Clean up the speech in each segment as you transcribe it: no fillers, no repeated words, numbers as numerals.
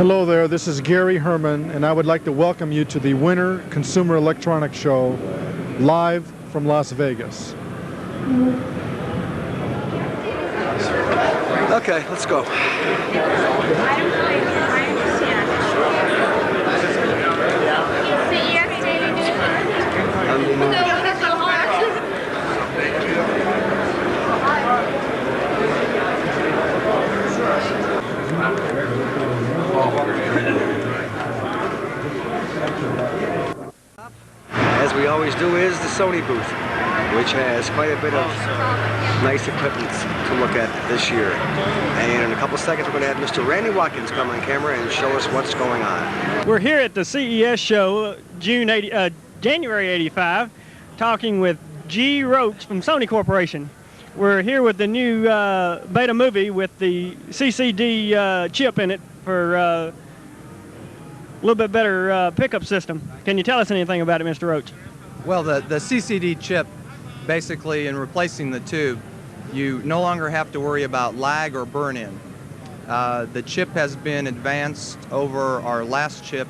Hello there, this is Gary Herman, and I would like to welcome you to the Winter Consumer Electronics Show, live from Las Vegas. Okay, let's go. As we always do is the Sony booth, which has quite a bit of nice equipment to look at this year. And in a couple seconds we're going to have Mr. Randy Watkins come on camera and show us what's going on. We're here at the CES show, January 85, talking with G. Roach from Sony Corporation. We're here with the new BetaMovie with the CCD chip in it for a little bit better pickup system. Can you tell us anything about it, Mr. Roach? Well, the CCD chip, basically in replacing the tube, you no longer have to worry about lag or burn-in. The chip has been advanced over our last chip,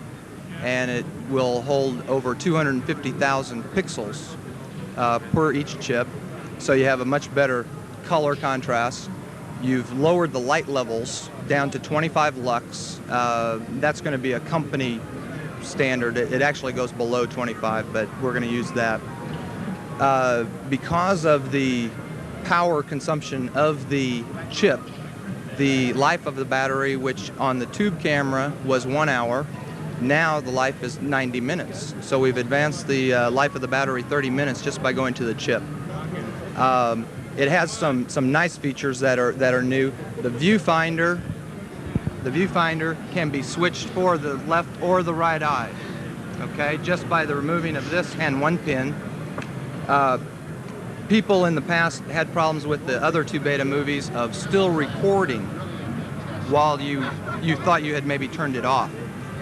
and it will hold over 250,000 pixels per each chip, so you have a much better color contrast. You've lowered the light levels down to 25 lux. That's going to be a company standard. It actually goes below 25, but we're going to use that. Because of the power consumption of the chip, the life of the battery, which on the tube camera was 1 hour, now the life is 90 minutes. So we've advanced the life of the battery 30 minutes just by going to the chip. It has some nice features that are new. The viewfinder can be switched for the left or the right eye, okay, just by the removing of this and one pin. People in the past had problems with the other two BetaMovies of still recording while you thought you had maybe turned it off.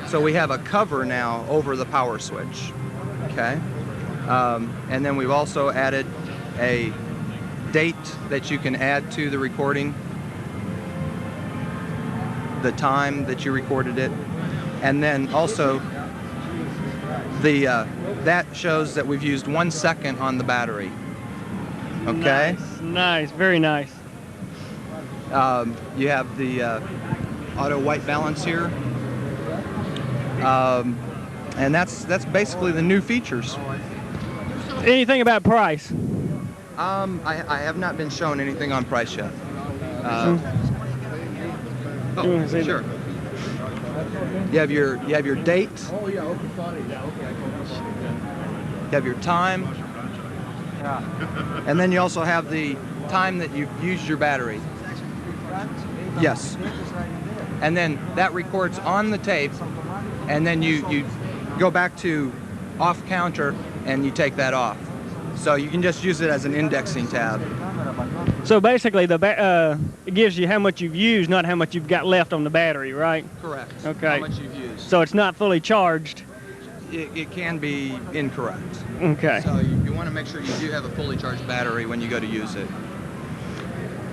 So we have a cover now over the power switch, okay? And then we've also added a date that you can add to the recording, the time that you recorded it, and then also that shows that we've used 1 second on the battery. Okay. Nice, very nice. You have the auto white balance here, and that's basically the new features. Anything about price? I have not been shown anything on price yet. Oh, sure. You have your date. You have your time. And then you also have the time that you've used your battery. Yes. And then that records on the tape, and then you go back to off counter and you take that off. So you can just use it as an indexing tab. So basically, it gives you how much you've used, not how much you've got left on the battery, right? Correct. Okay. How much you've used. So it's not fully charged. It can be incorrect. Okay. So you want to make sure you do have a fully charged battery when you go to use it.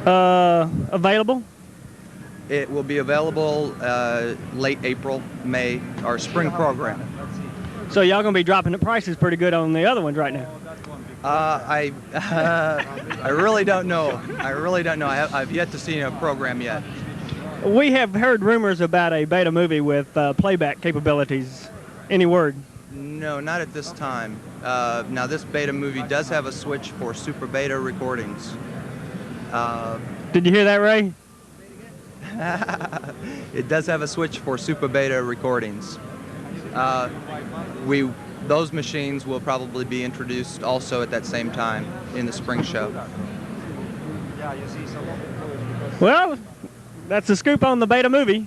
Available? It will be available late April, May, our spring program. So y'all gonna be dropping the prices pretty good on the other ones right now? I really don't know. I really don't know. I've yet to see a program yet. We have heard rumors about a BetaMovie with playback capabilities. Any word? No, not at this time. Now this BetaMovie does have a switch for SuperBeta recordings. Did you hear that, Ray? It does have a switch for SuperBeta recordings. Those machines will probably be introduced also at that same time in the spring show. Well, that's the scoop on the BetaMovie.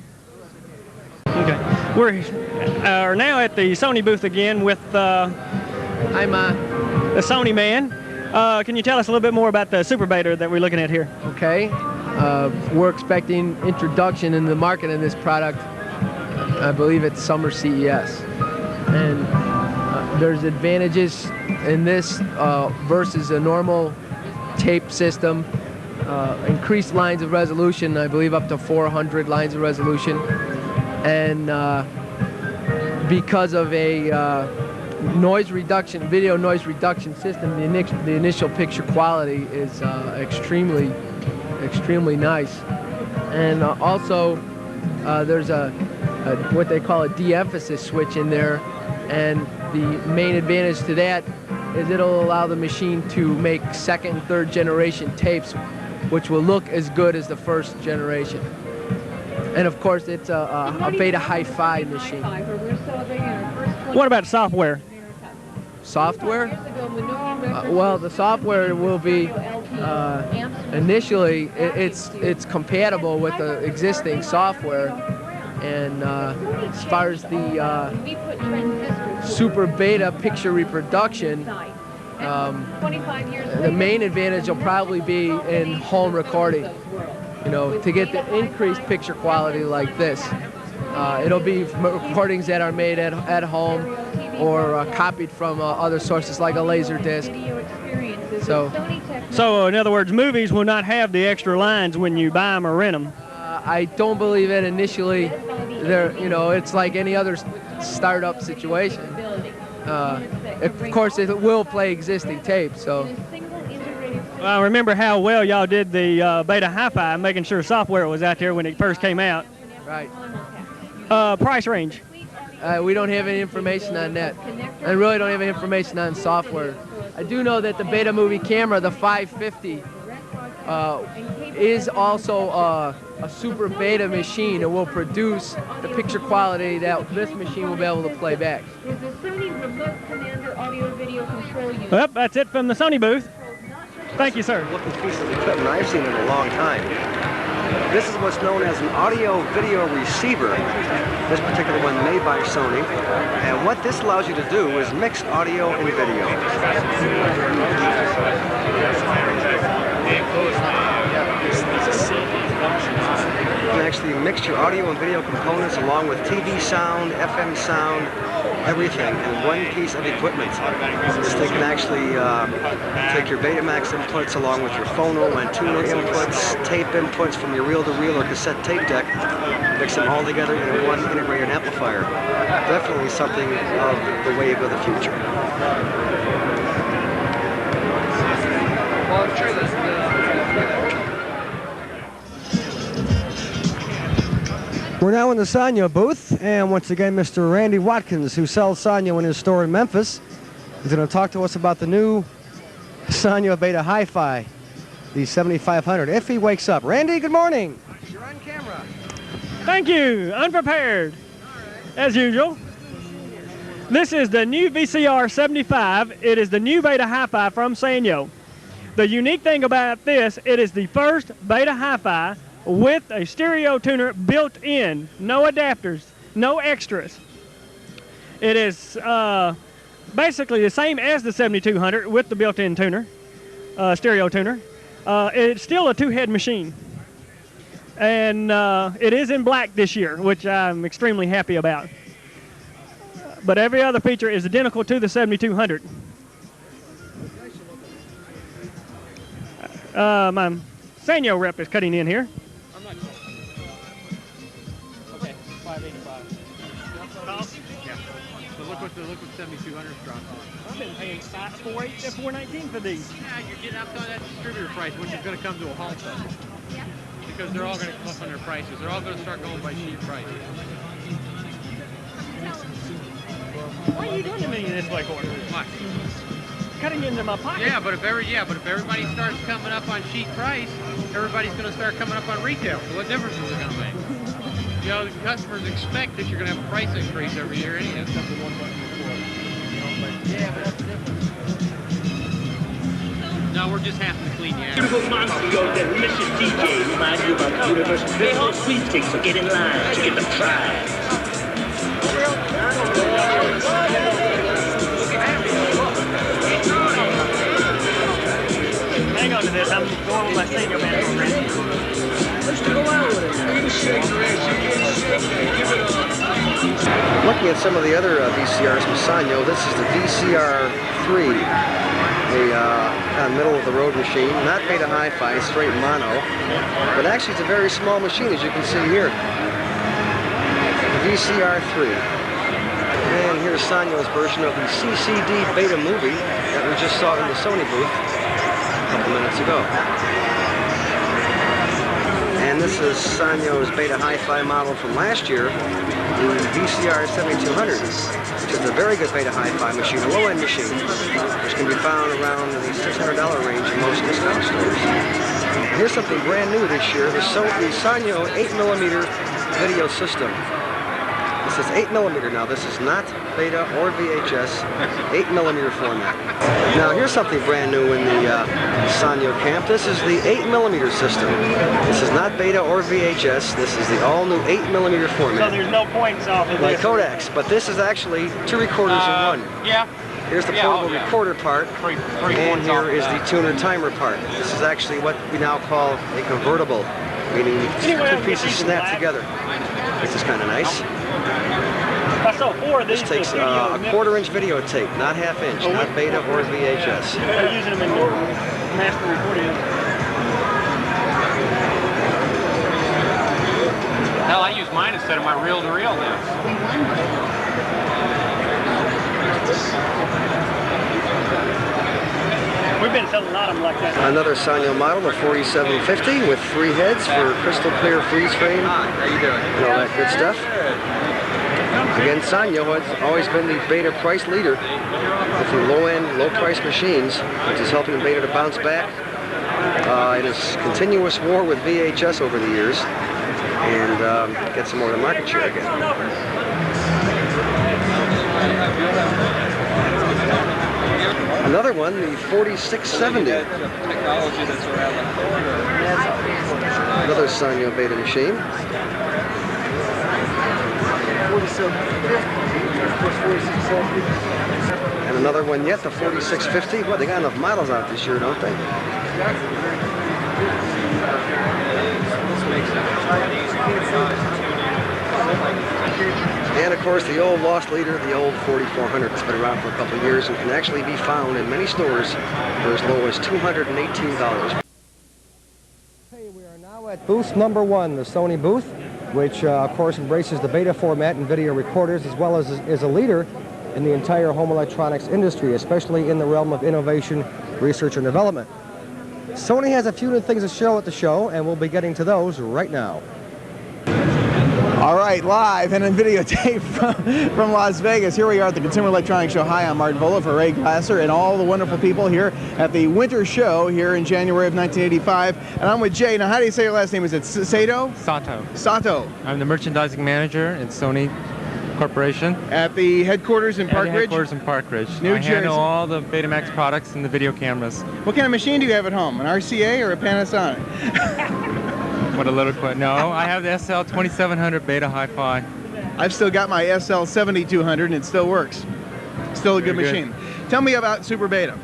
Okay, we're now at the Sony booth again with the Sony man. Can you tell us a little bit more about the SuperBeta that we're looking at here? Okay, we're expecting introduction in the market in this product. I believe it's summer CES, and there's advantages in this versus a normal tape system. Increased lines of resolution, I believe up to 400 lines of resolution. and because of a video noise reduction system, the initial picture quality is extremely nice. And also there's what they call a de-emphasis switch in there, and the main advantage to that is it'll allow the machine to make second and third generation tapes, which will look as good as the first generation. And of course, it's a Beta Hi-Fi machine. What about software? Software? Well, the software will be initially it's compatible with the existing software, and as far as the SuperBeta picture reproduction, the main advantage will probably be in home recording. You know, to get the increased picture quality like this. It'll be recordings that are made at home or copied from other sources like a laser disc. So in other words, movies will not have the extra lines when you buy them or rent them. I don't believe it initially. It's like any other startup situation. Of course, it will play existing tapes. So. I remember how well y'all did the Beta Hi-Fi, making sure software was out there when it first came out. Right. Price range? We don't have any information on that. I really don't have any information on software. I do know that the BetaMovie camera, the 550, is also a SuperBeta machine. It will produce the picture quality that this machine will be able to play back. Well, that's it from the Sony booth. Thank you, sir. Looking piece of equipment I've seen in a long time. This is what's known as an audio-video receiver. This particular one made by Sony. And what this allows you to do is mix audio and video. You can actually mix your audio and video components along with TV sound, FM sound, everything in one piece of equipment. This thing can actually take your Betamax inputs along with your phono and tuner inputs, tape inputs from your reel-to-reel or cassette tape deck, mix them all together in one integrated amplifier. Definitely something of the wave of the future. We're now in the Sanyo booth, and once again, Mr. Randy Watkins, who sells Sanyo in his store in Memphis, is going to talk to us about the new Sanyo Beta Hi-Fi, the 7500, if he wakes up. Randy, good morning. You're on camera. Thank you. Unprepared, as usual. This is the new VCR 75. It is the new Beta Hi-Fi from Sanyo. The unique thing about this, it is the first Beta Hi-Fi with a stereo tuner built in, no adapters, no extras. It is basically the same as the 7200 with the built-in tuner, stereo tuner. It's still a two-head machine, and it is in black this year, which I'm extremely happy about. But every other feature is identical to the 7200. My Sanyo rep is cutting in here. Okay, 585. Yeah. So look what 7200 dropped on. I've been paying $419 for these. Yeah, you're getting up on that distributor price, which is going to come to a halt though. Yeah. Because they're all going to come up on their prices. They're all going to start going by sheet price. Why are you doing to me this way, Gordon? What? Cutting into my pocket. Yeah, but if everybody starts coming up on sheet price, everybody's going to start coming up on retail. So what difference is it going to make? You know, the customers expect that you're going to have a price increase every year anyhow. Except for one button before. Yeah, but that's different. No, we're just having to clean you out. Beautiful monster that Mrs. DJ reminds you about the universe. They all sweepstakes, so get in line to get the prize. Hang on to this. I'm going with my senior man program. Looking at some of the other VCRs from Sanyo, this is the VCR-3, the kind of middle-of-the-road machine. Not Beta Hi-Fi, straight mono, but actually it's a very small machine, as you can see here. VCR3. And here's Sanyo's version of the CCD BetaMovie that we just saw in the Sony booth a couple minutes ago. And this is Sanyo's Beta Hi-Fi model from last year, the VCR-7200, which is a very good Beta Hi-Fi machine, a low-end machine, which can be found around the $600 range in most discount stores. Here's something brand new this year, the Sanyo 8mm video system. This is 8mm now. This is not Beta or VHS, 8mm format. Now here's something brand new in the Sanyo camp. This is the 8mm system. This is not Beta or VHS. This is the all-new 8mm format. So there's no points off of like this. Kodaks, but this is actually 2 recorders in one. Yeah. Here's the portable recorder part, and here is the tuner timer part. This is actually what we now call a convertible, meaning 2 pieces snap together. This is kind of nice. I saw 4 of these. This takes a 1/4-inch videotape, not half-inch, not Beta or VHS. They're using them in master recording. Hell, I use mine instead of my reel-to-reel now. We've been selling a lot of them like that. Another Sanyo model, the 4750, with 3 heads for crystal clear freeze frame. How you doing? And all that good stuff. Again, Sanyo has always been the Beta price leader with the low-end, low-price machines, which is helping Beta to bounce back in its continuous war with VHS over the years and get some more of the market share again. Another one, the 4670. Another Sanyo Beta machine. And another one yet, the 4650. Well, they got enough models out this year, don't they? And of course, the old lost leader, the old 4400, that's been around for a couple of years and can actually be found in many stores for as low as $218. Hey, we are now at booth number 1, the Sony booth, which of course embraces the Beta format and video recorders, as well as is a leader in the entire home electronics industry, especially in the realm of innovation, research, and development. Sony has a few new things to show at the show, and we'll be getting to those right now. All right, live and in videotape from Las Vegas. Here we are at the Consumer Electronics Show. Hi, I'm Martin Vola for Ray Glasser and all the wonderful people here at the Winter Show here in January of 1985. And I'm with Jay. Now, how do you say your last name? Is it Sato? Sato. Sato. I'm the merchandising manager at Sony Corporation. At the headquarters in Park Ridge? Headquarters in Park Ridge. New Jersey. I handle all the Betamax products and the video cameras. What kind of machine do you have at home? An RCA or a Panasonic? What a little quick. No, I have the SL-2000 Beta Hi-Fi. I've still got my SL-7200 and it still works. Still a good machine. Tell me about SuperBeta.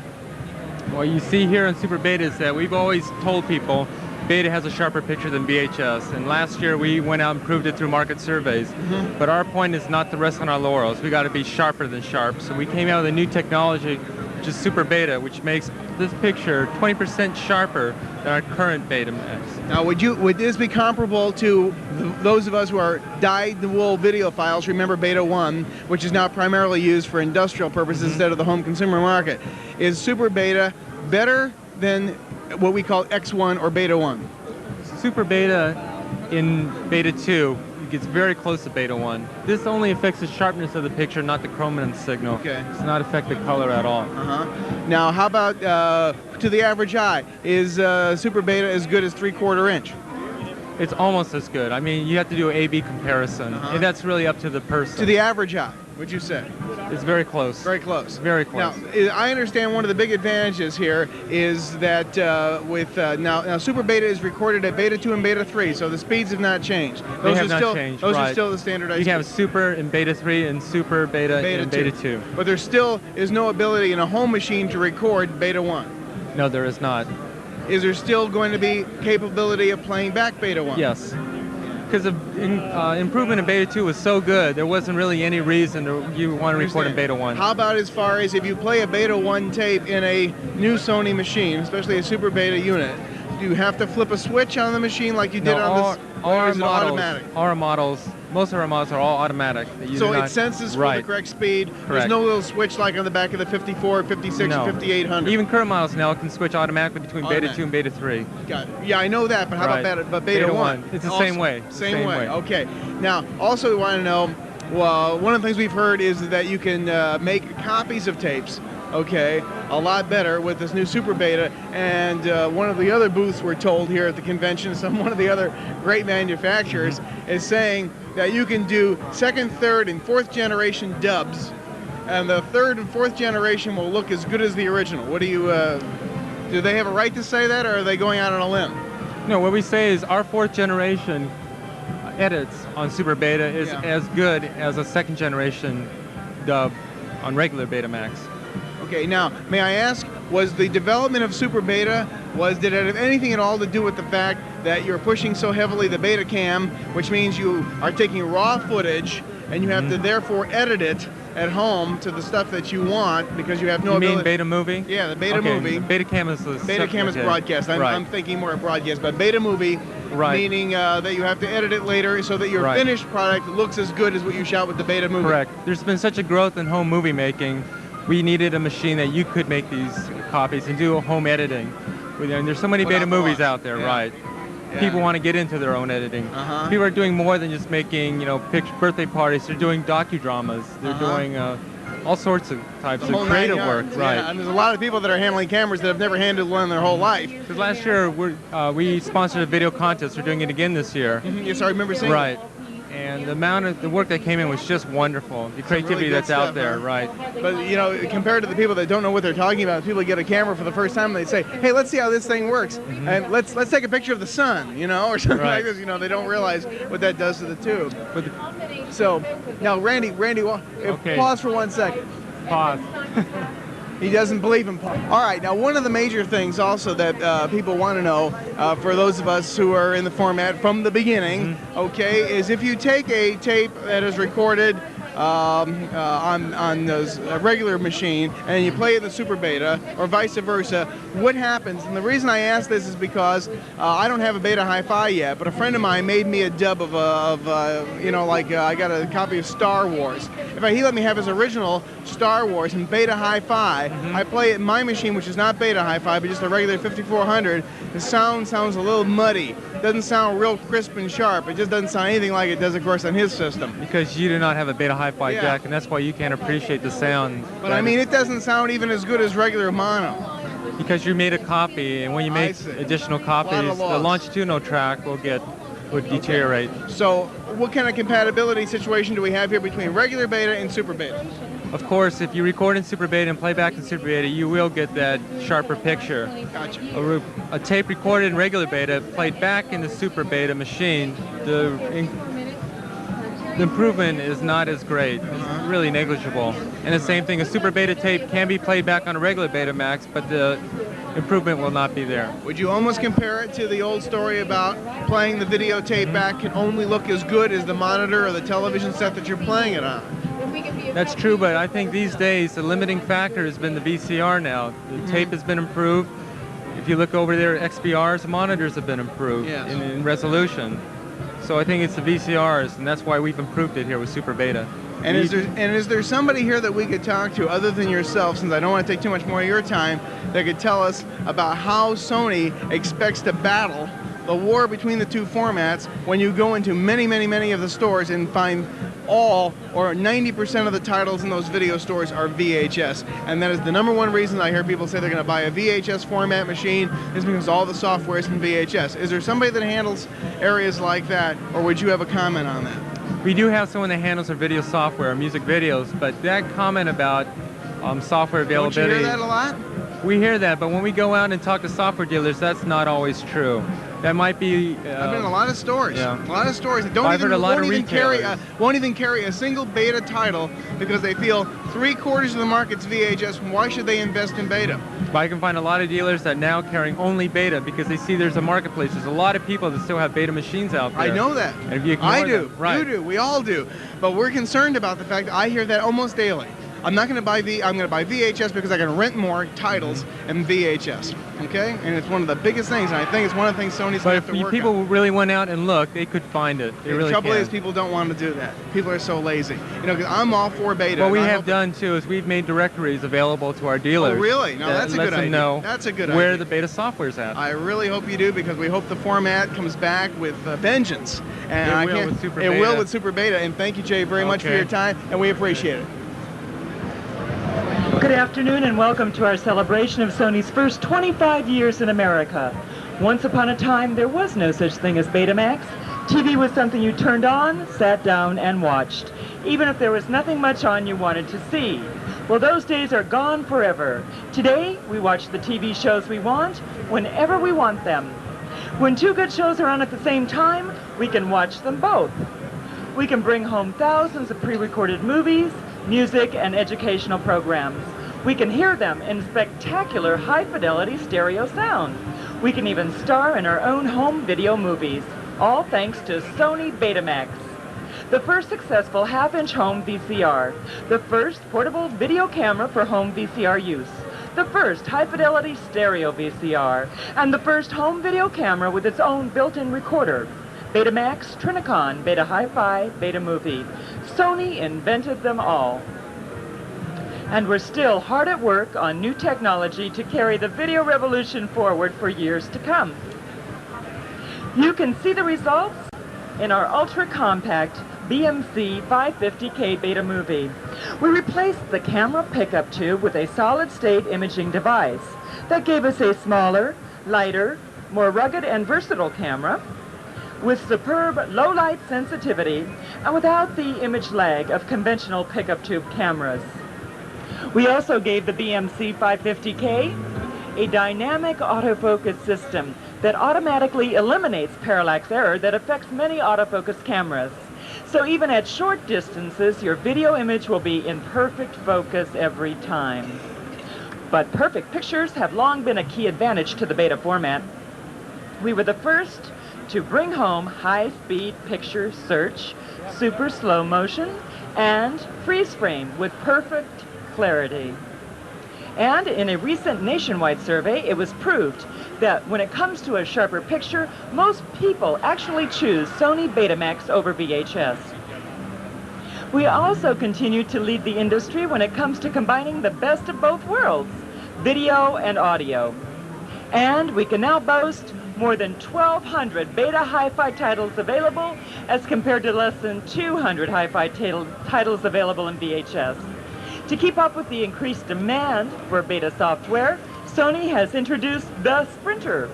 What you see here in SuperBeta is that we've always told people Beta has a sharper picture than VHS, and last year we went out and proved it through market surveys. But our point is not to rest on our laurels. We got to be sharper than sharp. So we came out with a new technology, which is SuperBeta, which makes this picture 20% sharper than our current Betamax. Now, would this be comparable to those of us who are dyed-in-the-wool videophiles? Remember Beta 1, which is now primarily used for industrial purposes instead of the home consumer market. Is SuperBeta better than what we call X1 or Beta 1? SuperBeta in Beta 2 gets very close to Beta 1. This only affects the sharpness of the picture, not the chrominance signal. Okay. It does not affect the color at all. Now, how about to the average eye? Is SuperBeta as good as 3/4 inch? It's almost as good. I mean, you have to do an A/B comparison, and that's really up to the person. To the average eye, would you say? It's very close. Very close. Very close. Now, I understand one of the big advantages here is that now SuperBeta is recorded at Beta 2 and Beta 3, so the speeds have not changed. They have not changed. Those are still the standardized. You can have Super in Beta 3 and SuperBeta in Beta 2. But there still is no ability in a home machine to record Beta 1. No, there is not. Is there still going to be capability of playing back Beta 1? Yes. Because the improvement in Beta 2 was so good, there wasn't really any reason you want to record in Beta 1. How about as far as if you play a Beta 1 tape in a new Sony machine, especially a SuperBeta unit, do you have to flip a switch on the machine like you did on this? Or is it automatic? Our models, most of our models are all automatic. So it senses for the correct speed. Correct. There's no little switch like on the back of the 54, 56, No. or 5800. Even current models now can switch automatically between Beta 2 and Beta 3. Got it. Yeah, I know that, but how about Beta 1? It's the Also, same way. Same way. Okay. Now, also we want to know, well, one of the things we've heard is that you can make copies of tapes, okay, a lot better with this new SuperBeta. And one of the other booths we're told here at the convention, one of the other great manufacturers is saying that you can do second, third, and fourth generation dubs, and the third and fourth generation will look as good as the original. What do you, do they have a right to say that, or are they going out on a limb? No, what we say is our fourth generation edits on SuperBeta is as good as a second generation dub on regular Betamax. Okay, now, may I ask, was the development of SuperBeta, did it have anything at all to do with the fact that you're pushing so heavily the Betacam, which means you are taking raw footage and you have to therefore edit it at home to the stuff that you want because you have no ability? You mean BetaMovie? Yeah, the BetaMovie. Betacam is the Betacam is broadcast. I'm thinking more of broadcast, but BetaMovie, meaning that you have to edit it later so that your finished product looks as good as what you shot with the BetaMovie. Correct. There's been such a growth in home movie making. We needed a machine that you could make these copies and do home editing. And there's so many BetaMovies out there, right? Yeah. People want to get into their own editing. People are doing more than just making, birthday parties. They're doing docudramas. They're doing all sorts of types of creative work, right? Yeah, and there's a lot of people that are handling cameras that have never handled one in their whole life. Because last year we sponsored a video contest. We're doing it again this year. Yes, I remember seeing that. And the amount of the work that came in was just wonderful. The creativity really that's stuff, out there, right? But compared to the people that don't know what they're talking about, people get a camera for the first time and they say, "Hey, let's see how this thing works, and let's take a picture of the sun," or something like this. They don't realize what that does to the tube. So now, Randy, pause for 1 second. Pause. He doesn't believe in pause. All right, now one of the major things also that people want to know, for those of us who are in the format from the beginning, okay, is if you take a tape that is recorded on a regular machine and you play it in the SuperBeta or vice versa, what happens? And the reason I ask this is because I don't have a Beta Hi-Fi yet, but a friend of mine made me a dub of I got a copy of Star Wars. In fact, he let me have his original Star Wars in Beta Hi-Fi. I play it in my machine, which is not Beta Hi-Fi, but just a regular 5400. The sound sounds a little muddy. It doesn't sound real crisp and sharp. It just doesn't sound anything like it does, of course, on his system. Because you do not have a Beta Hi-Fi jack, and that's why you can't appreciate the sound. But I mean, it doesn't sound even as good as regular mono. Because you made a copy, and when you make additional copies, the longitudinal track would deteriorate. So what kind of compatibility situation do we have here between regular Beta and SuperBeta? Of course, if you record in SuperBeta and play back in SuperBeta, you will get that sharper picture. Gotcha. A tape recorded in regular Beta, played back in the SuperBeta machine, the improvement is not as great. It's really negligible. And the same thing, a SuperBeta tape can be played back on a regular Betamax, but the improvement will not be there. Would you almost compare it to the old story about playing the videotape back can only look as good as the monitor or the television set that you're playing it on? That's true, but I think these days the limiting factor has been the VCR now. The tape has been improved. If you look over there at XBRs, the monitors have been improved in resolution. So I think it's the VCRs, and that's why we've improved it here with SuperBeta. And is there somebody here that we could talk to other than yourself, since I don't want to take too much more of your time, that could tell us about how Sony expects to battle the war between the two formats when you go into many, many, many of the stores and find all or 90% of the titles in those video stores are VHS, and that is the #1 reason I hear people say they're going to buy a VHS format machine is because all the software is from VHS. Is there somebody that handles areas like that, or would you have a comment on that? We do have someone that handles our video software, music videos, but that comment about software availability... Don't you hear that a lot? We hear that, but when we go out and talk to software dealers, that's not always true. That might be... I've been in a lot of stores. Yeah. A lot of stores that won't even carry a single Beta title because they feel 3/4 of the market's VHS. Why should they invest in Beta? But I can find a lot of dealers that are now carrying only Beta because they see there's a marketplace. There's a lot of people that still have Beta machines out there. I know that. And if you ignore I do. Them, right. You do. We all do. But we're concerned about the fact that I hear that almost daily. I'm not going to buy I'm going to buy VHS because I can rent more titles in VHS. Okay, and it's one of the biggest things, and I think it's one of the things Sony's going to have to work on. But if people really went out and looked, they could find it. They really can. The trouble is, people don't want to do that. People are so lazy. You know, because I'm all for beta. What we have done too is we've made directories available to our dealers. Oh, really? No, that's a good idea. Know that's a good where idea. the beta software's at. I really hope you do, because we hope the format comes back with vengeance. And it will with SuperBeta. It will with SuperBeta. And thank you, Jay, very much for your time, and we appreciate it. Good afternoon and welcome to our celebration of Sony's first 25 years in America. Once upon a time, there was no such thing as Betamax. TV was something you turned on, sat down, and watched, even if there was nothing much on you wanted to see. Well, those days are gone forever. Today, we watch the TV shows we want, whenever we want them. When two good shows are on at the same time, we can watch them both. We can bring home thousands of pre-recorded movies, music, and educational programs. We can hear them in spectacular high-fidelity stereo sound. We can even star in our own home video movies, all thanks to Sony Betamax. The first successful half-inch home VCR, the first portable video camera for home VCR use, the first high-fidelity stereo VCR, and the first home video camera with its own built-in recorder. Betamax, Trinicon, Beta Hi-Fi, BetaMovie. Sony invented them all. And we're still hard at work on new technology to carry the video revolution forward for years to come. You can see the results in our ultra-compact BMK-550 BetaMovie. We replaced the camera pickup tube with a solid-state imaging device that gave us a smaller, lighter, more rugged and versatile camera with superb low-light sensitivity and without the image lag of conventional pickup tube cameras. We also gave the BMK-550 a dynamic autofocus system that automatically eliminates parallax error that affects many autofocus cameras. So even at short distances, your video image will be in perfect focus every time. But perfect pictures have long been a key advantage to the beta format. We were the first to bring home high-speed picture search, super slow motion, and freeze frame with perfect clarity. And in a recent nationwide survey, it was proved that when it comes to a sharper picture, most people actually choose Sony Betamax over VHS. We also continue to lead the industry when it comes to combining the best of both worlds, video and audio. And we can now boast more than 1,200 Beta Hi-Fi titles available as compared to less than 200 Hi-Fi titles available in VHS. To keep up with the increased demand for beta software, Sony has introduced the Sprinter,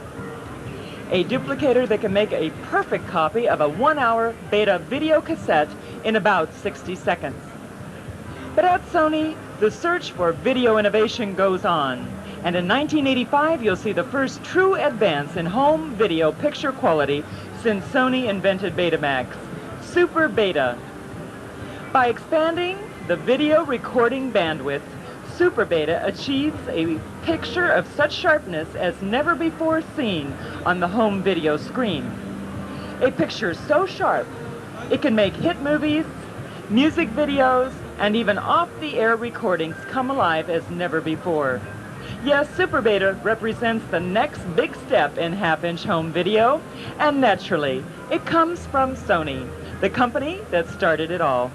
a duplicator that can make a perfect copy of a 1-hour beta video cassette in about 60 seconds. But at Sony, the search for video innovation goes on. And in 1985, you'll see the first true advance in home video picture quality since Sony invented Betamax, SuperBeta. By expanding the video recording bandwidth, SuperBeta achieves a picture of such sharpness as never before seen on the home video screen. A picture so sharp, it can make hit movies, music videos, and even off-the-air recordings come alive as never before. Yes, SuperBeta represents the next big step in half-inch home video, and naturally, it comes from Sony, the company that started it all.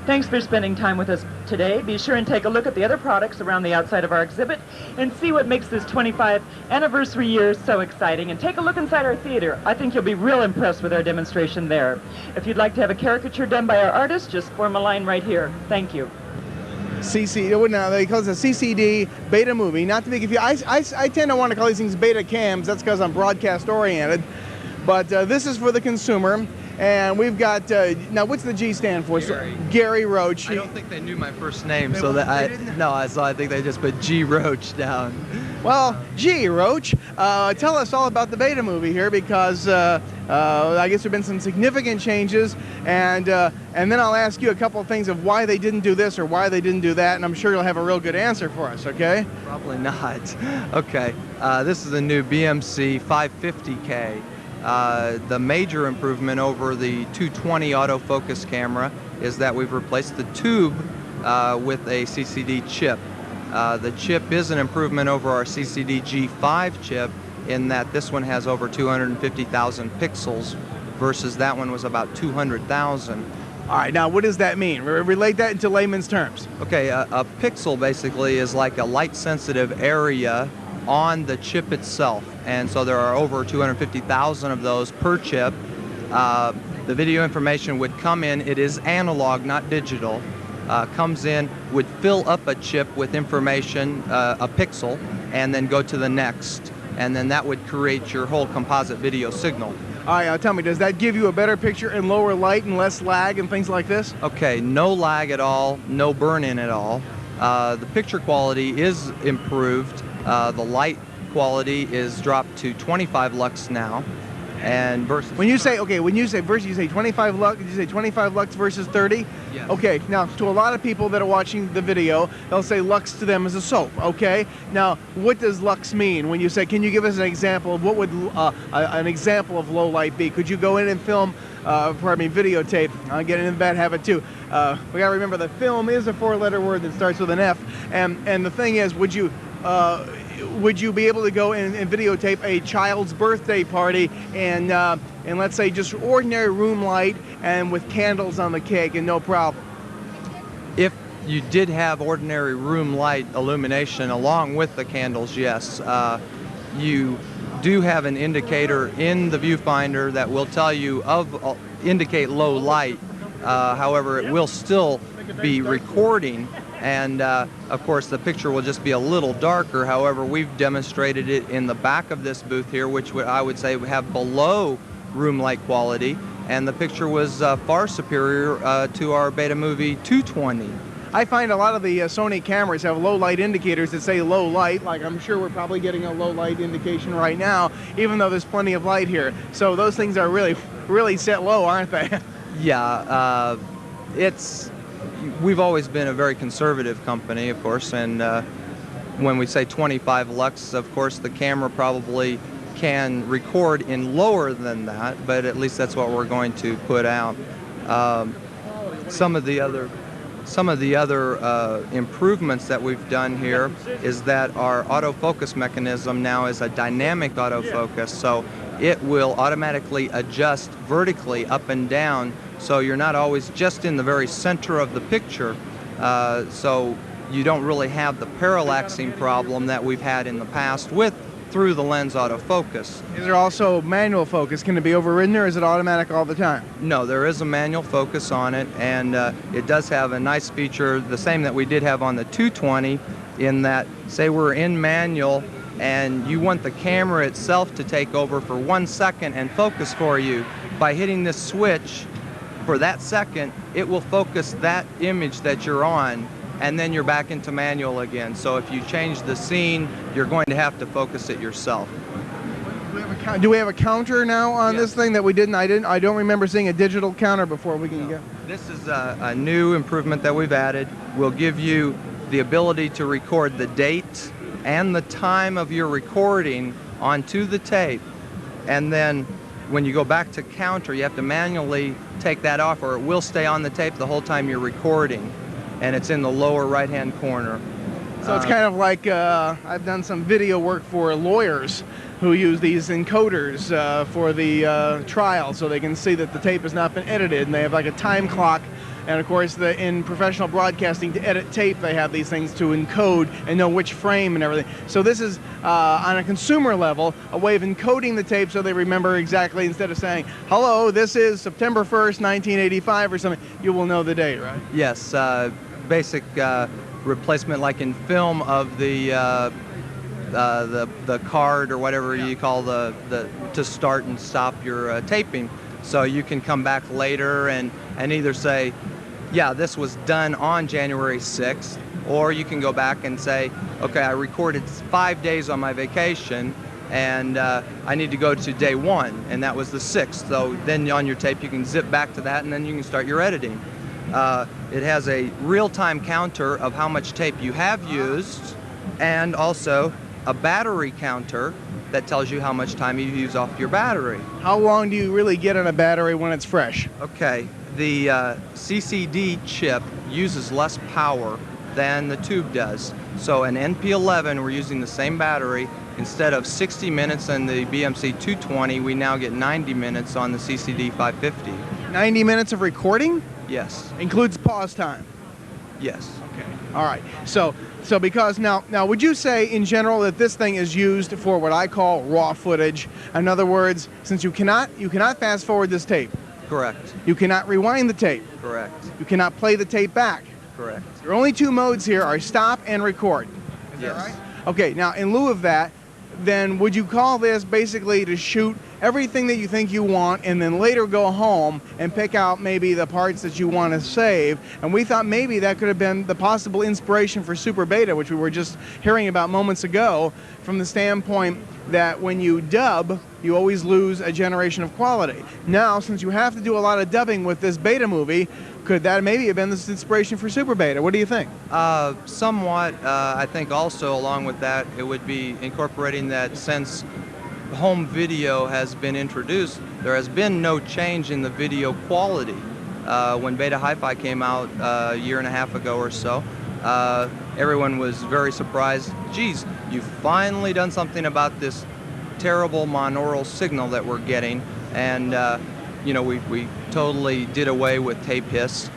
Thanks for spending time with us today. Be sure and take a look at the other products around the outside of our exhibit and see what makes this 25th anniversary year so exciting. And take a look inside our theater. I think you'll be real impressed with our demonstration there. If you'd like to have a caricature done by our artist, just form a line right here. Thank you. Now they call it a CCD BetaMovie. Not to be confused. I tend to want to call these things beta cams. That's because I'm broadcast oriented. But this is for the consumer. And we've got, now what's the G stand for? Gary Roach. I don't think they knew my first name, so that I think they just put G Roach down. Well, G Roach, tell us all about the BetaMovie here, because I guess there have been some significant changes, and then I'll ask you a couple of things of why they didn't do this or why they didn't do that, and I'm sure you'll have a real good answer for us, okay? Probably not. Okay, this is the new BMC-550K. The major improvement over the 220 autofocus camera is that we've replaced the tube with a CCD chip. The chip is an improvement over our CCD G5 chip in that this one has over 250,000 pixels versus that one was about 200,000. All right, now what does that mean? Relate that into layman's terms. Okay, a pixel basically is like a light-sensitive area on the chip itself, and so there are over 250,000 of those per chip. The video information would come in, it is analog, not digital, comes in, would fill up a chip with information, a pixel, and then go to the next, and then that would create your whole composite video signal. All right, tell me, does that give you a better picture and lower light and less lag and things like this? Okay, no lag at all, no burn-in at all. The picture quality is improved. The light quality is dropped to 25 lux now. And versus when you say versus, you say 25 lux. Did you say 25 lux versus 30? Yes. Okay. Now, to a lot of people that are watching the video, they'll say lux to them is a soap. Okay. Now, what does lux mean when you say? Can you give us an example of what would an example of low light be? Could you go in and film? Videotape. I'm getting in bad habit too. We gotta remember that film is a 4-letter word that starts with an F. And the thing is, would you be able to go in and videotape a child's birthday party and let's say just ordinary room light and with candles on the cake and no problem? If you did have ordinary room light illumination along with the candles, yes. You do have an indicator in the viewfinder that will tell you indicate low light. However, it will still be recording, and of course the picture will just be a little darker. However, we've demonstrated it in the back of this booth here, which I would say we have below room light quality, and the picture was far superior to our BetaMovie 220. I find a lot of the Sony cameras have low light indicators that say low light, like I'm sure we're probably getting a low light indication right now, even though there's plenty of light here. So those things are really set low, aren't they? Yeah, we've always been a very conservative company, of course, and when we say 25 lux, of course, the camera probably can record in lower than that, but at least that's what we're going to put out. Some of the other improvements that we've done here is that our autofocus mechanism now is a dynamic autofocus, so it will automatically adjust vertically up and down, so you're not always just in the very center of the picture, so you don't really have the parallaxing problem that we've had in the past with through the lens autofocus. Is there also manual focus? Can it be overridden, or is it automatic all the time? No, there is a manual focus on it, and it does have a nice feature, the same that we did have on the 220, in that, say we're in manual and you want the camera itself to take over for 1 second and focus for you. By hitting this switch for that second, it will focus that image that you're on, and then you're back into manual again. So if you change the scene, you're going to have to focus it yourself. Do we have a counter now on this thing that we didn't? I don't remember seeing a digital counter before. We can go. This is a new improvement that we've added. We'll give you the ability to record the date and the time of your recording onto the tape, and then when you go back to counter, you have to manually take that off, or it will stay on the tape the whole time you're recording, and it's in the lower right-hand corner. So it's kind of like I've done some video work for lawyers who use these encoders for the trial, so they can see that the tape has not been edited, and they have like a time clock. And of course, in professional broadcasting, to edit tape, they have these things to encode and know which frame and everything. So this is, on a consumer level, a way of encoding the tape so they remember exactly, instead of saying, hello, this is September 1st, 1985 or something, you will know the date, right? Yes, basic replacement like in film of the card or whatever you call to start and stop your taping. So you can come back later and either say, yeah, this was done on January 6th, or you can go back and say, okay, I recorded 5 days on my vacation, and I need to go to day 1, and that was the 6th. So then on your tape you can zip back to that, and then you can start your editing. It has a real-time counter of how much tape you have used, and also a battery counter that tells you how much time you use off your battery. How long do you really get on a battery when it's fresh? Okay, The CCD chip uses less power than the tube does. So an NP11, we're using the same battery. Instead of 60 minutes on the BMC-220, we now get 90 minutes on the CCD-550. 90 minutes of recording? Yes. Includes pause time? Yes. Okay. All right. So because now would you say in general that this thing is used for what I call raw footage? In other words, since you cannot fast forward this tape. Correct. You cannot rewind the tape. Correct. You cannot play the tape back. Correct. Your only two modes here are stop and record. Is that right? Okay, now in lieu of that, then would you call this basically to shoot everything that you think you want and then later go home and pick out maybe the parts that you want to save? And we thought maybe that could have been the possible inspiration for SuperBeta, which we were just hearing about moments ago, from the standpoint that when you dub, you always lose a generation of quality. Now, since you have to do a lot of dubbing with this BetaMovie, could that maybe have been this inspiration for SuperBeta? What do you think? Somewhat. I think also along with that, it would be incorporating that since home video has been introduced, there has been no change in the video quality. When Beta Hi-Fi came out a year and a half ago or so, everyone was very surprised. Geez, you've finally done something about this terrible monaural signal that we're getting, and you know, we totally did away with tape hiss.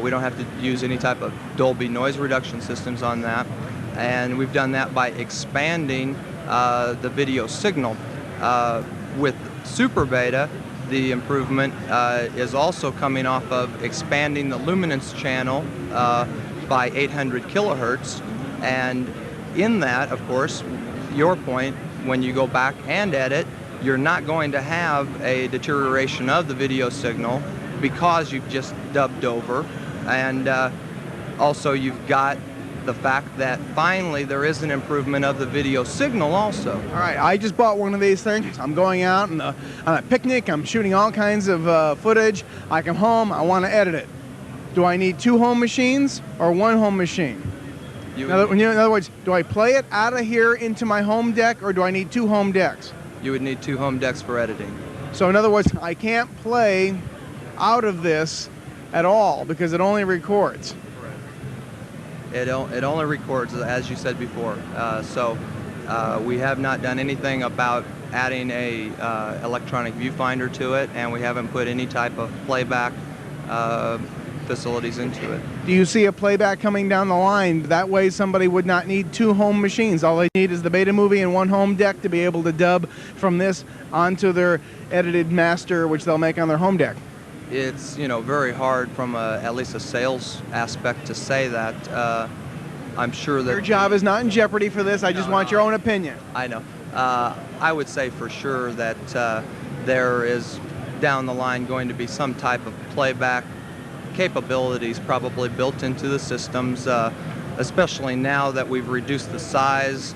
We don't have to use any type of Dolby noise reduction systems on that, and we've done that by expanding the video signal. With SuperBeta, the improvement is also coming off of expanding the luminance channel by 800 kilohertz, and in that, of course, your point, when you go back and edit, you're not going to have a deterioration of the video signal because you've just dubbed over, and also you've got the fact that finally there is an improvement of the video signal also. All right, I just bought one of these things. I'm going out on a picnic, I'm shooting all kinds of footage. I come home, I want to edit it. Do I need two home machines or one home machine? In other words, do I play it out of here into my home deck, or do I need two home decks? You would need two home decks for editing. So in other words, I can't play out of this at all because it only records. It only records, as you said before. So we have not done anything about adding a electronic viewfinder to it, and we haven't put any type of playback facilities into it. Do you see a playback coming down the line? That way somebody would not need two home machines. All they need is the BetaMovie and one home deck to be able to dub from this onto their edited master, which they'll make on their home deck. It's, you know, very hard from at least a sales aspect to say that. I'm sure that... Your job is not in jeopardy for this. I just want your own opinion. I know. I would say for sure that there is down the line going to be some type of playback capabilities probably built into the systems, especially now that we've reduced the size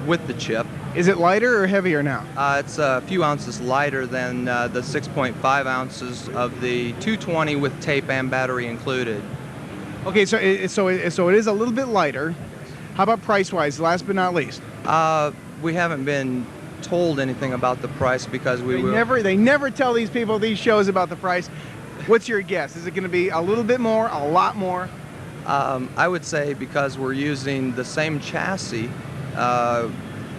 with the chip. Is it lighter or heavier now? It's a few ounces lighter than the 6.5 ounces of the 220 with tape and battery included. Okay, so it is a little bit lighter. How about price-wise, last but not least? We haven't been told anything about the price because they never tell these people these shows about the price. What's your guess? Is it going to be a little bit more, a lot more? I would say because we're using the same chassis,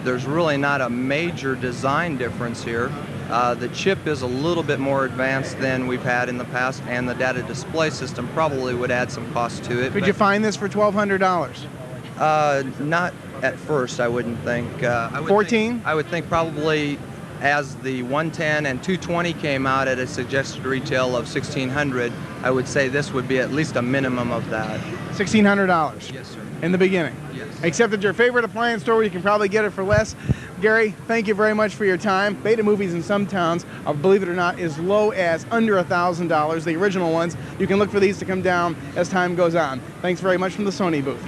there's really not a major design difference here. The chip is a little bit more advanced than we've had in the past, and the data display system probably would add some cost to it. Could you find this for $1,200? Not at first, I wouldn't think. 14? I would think probably as the 110 and 220 came out at a suggested retail of $1,600, I would say this would be at least a minimum of that. $1,600? Yes, sir. In the beginning? Yes. Except at your favorite appliance store where you can probably get it for less. Gary, thank you very much for your time. BetaMovies in some towns, believe it or not, as low as under $1,000. The original ones, you can look for these to come down as time goes on. Thanks very much from the Sony booth.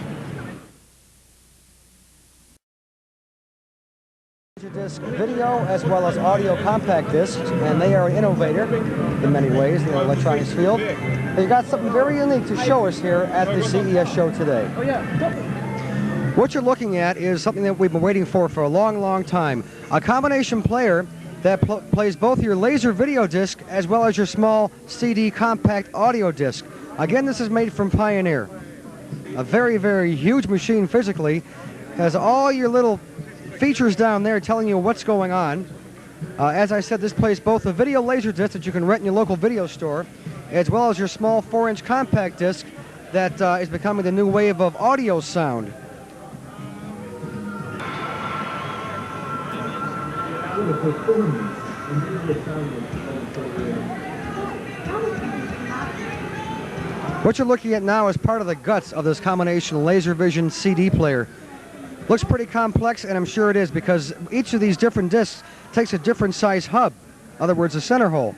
Disc video as well as audio compact discs, and they are an innovator in many ways in the electronics field. They've got something very unique to show us here at the CES show today. Oh yeah. What you're looking at is something that we've been waiting for a long, long time. A combination player that plays both your laser video disc as well as your small CD compact audio disc. Again, this is made from Pioneer. A very, very huge machine physically. Has all your little features down there telling you what's going on. As I said, this plays both a video laser disc that you can rent in your local video store, as well as your small 4-inch compact disc that is becoming the new wave of audio sound. What you're looking at now is part of the guts of this combination laser vision CD player. Looks pretty complex, and I'm sure it is, because each of these different discs takes a different size hub. In other words, a center hole.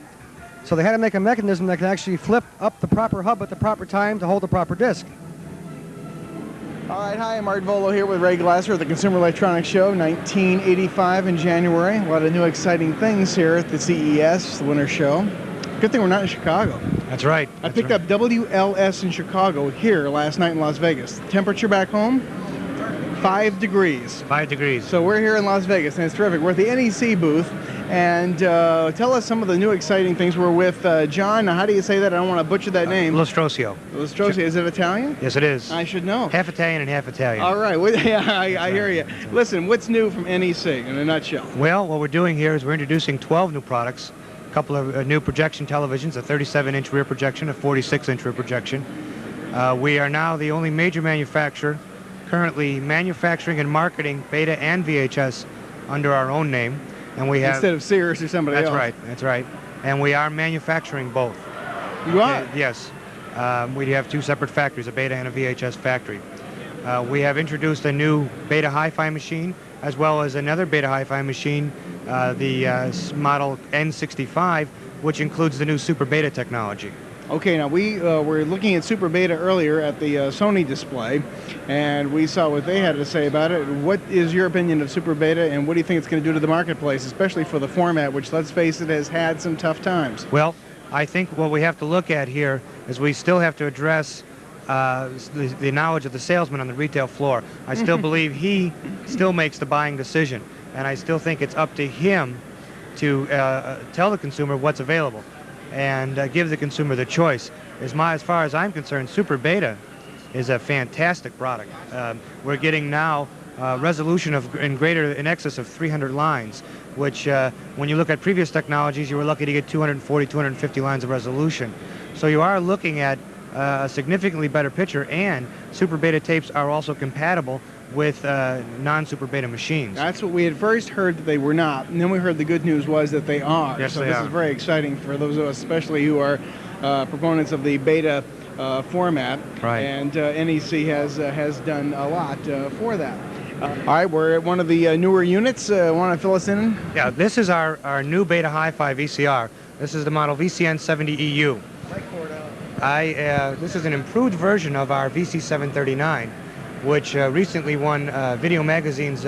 So they had to make a mechanism that can actually flip up the proper hub at the proper time to hold the proper disc. All right, hi, I'm Martin Volo here with Ray Glasser at the Consumer Electronics Show 1985 in January. A lot of new exciting things here at the CES, the Winter Show. Good thing we're not in Chicago. That's right. I picked up WLS in Chicago here last night in Las Vegas. Temperature back home, 5 degrees. 5 degrees. So we're here in Las Vegas, and it's terrific. We're at the NEC booth, and tell us some of the new exciting things. We're with John. Now, how do you say that? I don't want to butcher that name. Lostrosio. Lostrosio. Is it Italian? Yes, it is. I should know. Half Italian and half Italian. All right. Well, yeah, I hear you. Listen, what's new from NEC in a nutshell? Well, what we're doing here is we're introducing 12 new products. A couple of new projection televisions, a 37-inch rear projection, a 46-inch rear projection. We are now the only major manufacturer currently manufacturing and marketing Beta and VHS under our own name, and we have instead of Sears or somebody else. That's right. And we are manufacturing both. You are? Yes. We have 2 separate factories, a Beta and a VHS factory. We have introduced a new Beta Hi-Fi machine, as well as another Beta Hi-Fi machine, the model N65, which includes the new SuperBeta technology. Okay, now we were looking at SuperBeta earlier at the Sony display, and we saw what they had to say about it. What is your opinion of SuperBeta, and what do you think it's going to do to the marketplace, especially for the format, which, let's face it, has had some tough times? Well, I think what we have to look at here is we still have to address the knowledge of the salesman on the retail floor. I still believe he still makes the buying decision, and I still think it's up to him to tell the consumer what's available and give the consumer the choice. As far as I'm concerned, SuperBeta is a fantastic product. We're getting now resolution in excess of 300 lines, which when you look at previous technologies, you were lucky to get 240, 250 lines of resolution. So you are looking at a significantly better picture, and SuperBeta tapes are also compatible with non-SuperBeta machines. That's what we had first heard that they were not, and then we heard the good news was that they are. Yes, so they this are. is very exciting for those of us, especially who are proponents of the Beta format. Right. And NEC has done a lot for that. All right, we're at one of the newer units. Want to fill us in? Yeah, this is our new Beta Hi-Fi VCR. This is the model VCN70EU. This is an improved version of our VC739, which recently won Video Magazine's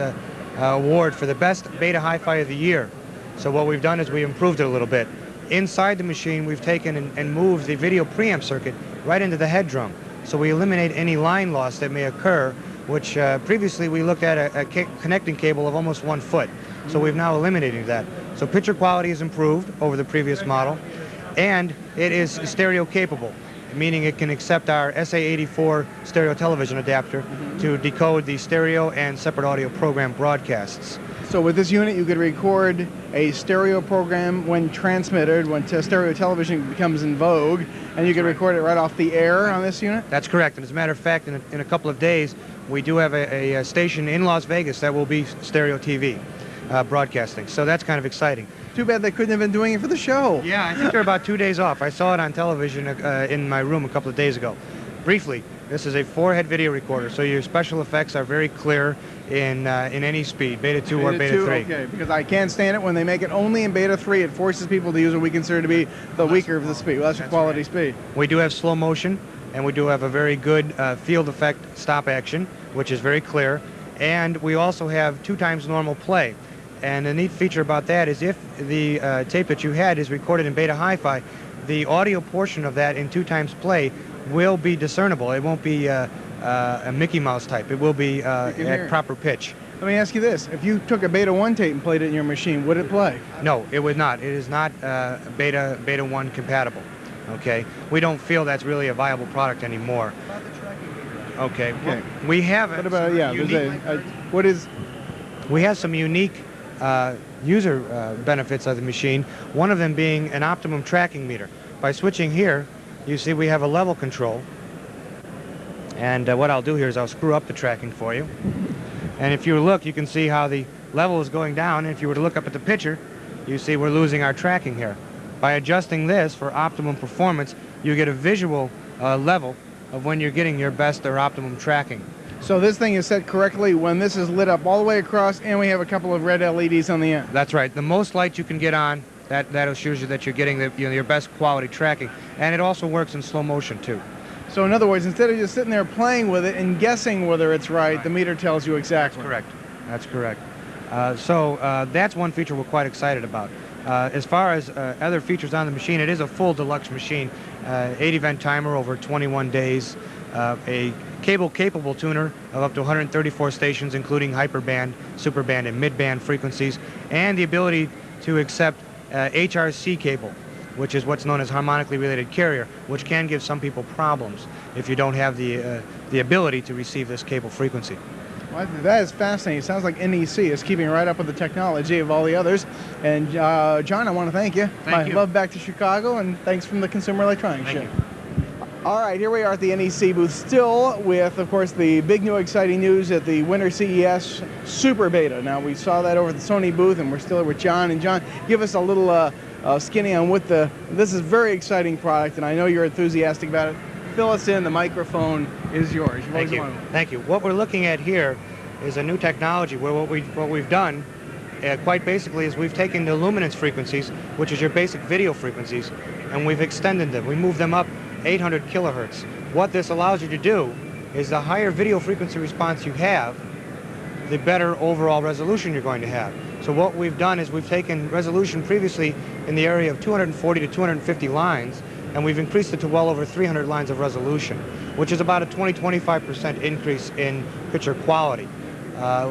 award for the best Beta Hi-Fi of the year. So what we've done is we improved it a little bit. Inside the machine, we've taken and moved the video preamp circuit right into the head drum. So we eliminate any line loss that may occur, which previously we looked at a connecting cable of almost 1 foot. So we've now eliminated that. So picture quality is improved over the previous model, and it is stereo capable, meaning it can accept our SA84 stereo television adapter to decode the stereo and separate audio program broadcasts. So with this unit, you could record a stereo program when transmitted, when stereo television becomes in vogue, and you can record it right off the air on this unit? That's correct. And as a matter of fact, in a couple of days, we do have a station in Las Vegas that will be stereo TV broadcasting. So that's kind of exciting. Too bad they couldn't have been doing it for the show. Yeah, I think they're about 2 days off. I saw it on television in my room a couple of days ago. Briefly, this is a 4-head video recorder, so your special effects are very clear in any speed, Beta 2 or Beta 3. Okay, because I can't stand it when they make it only in Beta 3. It forces people to use what we consider to be the weaker of the speed, lesser quality speed. We do have slow motion, and we do have a very good field effect stop action, which is very clear. And we also have 2 times normal play. And the neat feature about that is if the tape that you had is recorded in Beta Hi-Fi, the audio portion of that in 2 times play will be discernible. It won't be a Mickey Mouse type. It will be at proper pitch. Let me ask you this. If you took a Beta 1 tape and played it in your machine, would it play? No, it would not. It is not Beta 1 compatible. Okay? We don't feel that's really a viable product anymore. Okay. Well, we have it. What about, yeah, what is... We have some unique user benefits of the machine, one of them being an optimum tracking meter. By switching here, you see we have a level control. And what I'll do here is I'll screw up the tracking for you. And if you look, you can see how the level is going down. And if you were to look up at the picture, you see we're losing our tracking here. By adjusting this for optimum performance, you get a visual level of when you're getting your best or optimum tracking. So this thing is set correctly when this is lit up all the way across, and we have a couple of red LEDs on the end. That's right. The most light you can get on, that assures you that you're getting your best quality tracking. And it also works in slow motion too. So in other words, instead of just sitting there playing with it and guessing whether it's right, the meter tells you exactly. That's correct. That's correct. So that's one feature we're quite excited about. As far as other features on the machine, it is a full deluxe machine. 8-event timer over 21 days, a cable-capable tuner of up to 134 stations, including hyperband, superband, and midband frequencies, and the ability to accept HRC cable, which is what's known as harmonically related carrier, which can give some people problems if you don't have the ability to receive this cable frequency. Well, that is fascinating. It sounds like NEC is keeping right up with the technology of all the others. And John, I want to thank you. Thank you. Love back to Chicago, and thanks from the Consumer Electronics Show. You. All right, here we are at the NEC booth, still with, of course, the big new exciting news at the Winter CES SuperBeta. Now, we saw that over at the Sony booth, and we're still here with John. And John, give us a little skinny on what this is a very exciting product, and I know you're enthusiastic about it. Fill us in. The microphone is yours. Thank you. Thank you. What we're looking at here is a new technology where what we've done quite basically is we've taken the luminance frequencies, which is your basic video frequencies, and we've extended them. We moved them up 800 kilohertz. What this allows you to do is the higher video frequency response you have, the better overall resolution you're going to have. So what we've done is we've taken resolution previously in the area of 240 to 250 lines, and we've increased it to well over 300 lines of resolution, which is about a 20-25% increase in picture quality.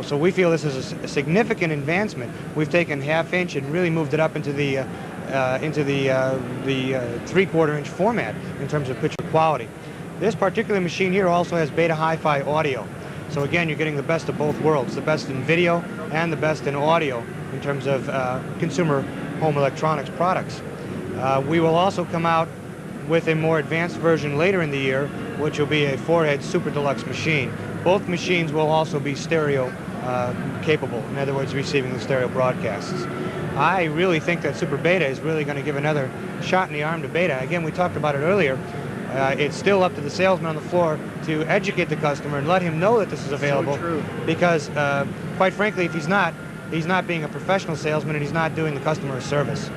So we feel this is a significant advancement. We've taken ½ inch and really moved it up into the 3/4 inch format in terms of picture quality. This particular machine here also has Beta Hi-Fi audio. So again, you're getting the best of both worlds, the best in video and the best in audio in terms of consumer home electronics products. We will also come out with a more advanced version later in the year, which will be a 4-head super deluxe machine. Both machines will also be stereo capable, in other words, receiving the stereo broadcasts. I really think that SuperBeta is really going to give another shot in the arm to Beta. Again, we talked about it earlier. It's still up to the salesman on the floor to educate the customer and let him know that this is available. So true. Because, quite frankly, if he's not being a professional salesman and he's not doing the customer a service.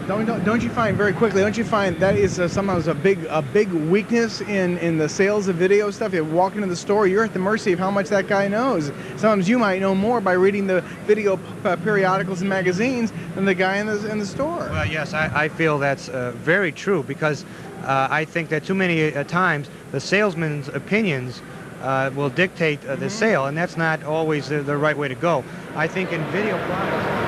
Don't you find very quickly? Don't you find that is sometimes a big weakness in the sales of video stuff? You walk into the store, you're at the mercy of how much that guy knows. Sometimes you might know more by reading the video periodicals and magazines than the guy in the store. Well, yes, I feel that's very true, because I think that too many times the salesman's opinions will dictate the sale, and that's not always the right way to go. I think in video products.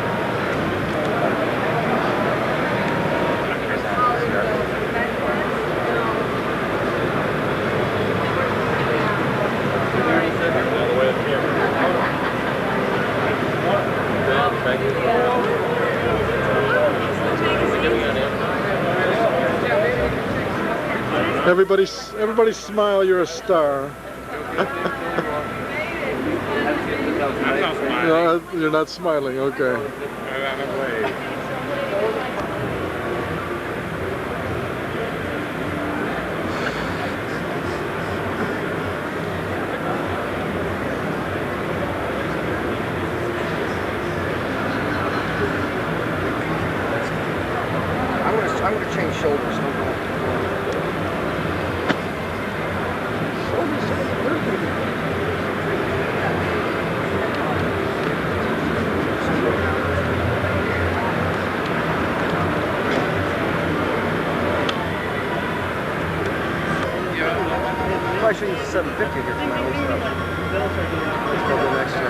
Everybody smile, you're a star. No, you're not smiling, okay. I'm going to change shoulders. probably should use the 750 here for my own stuff. Let's go to the next one.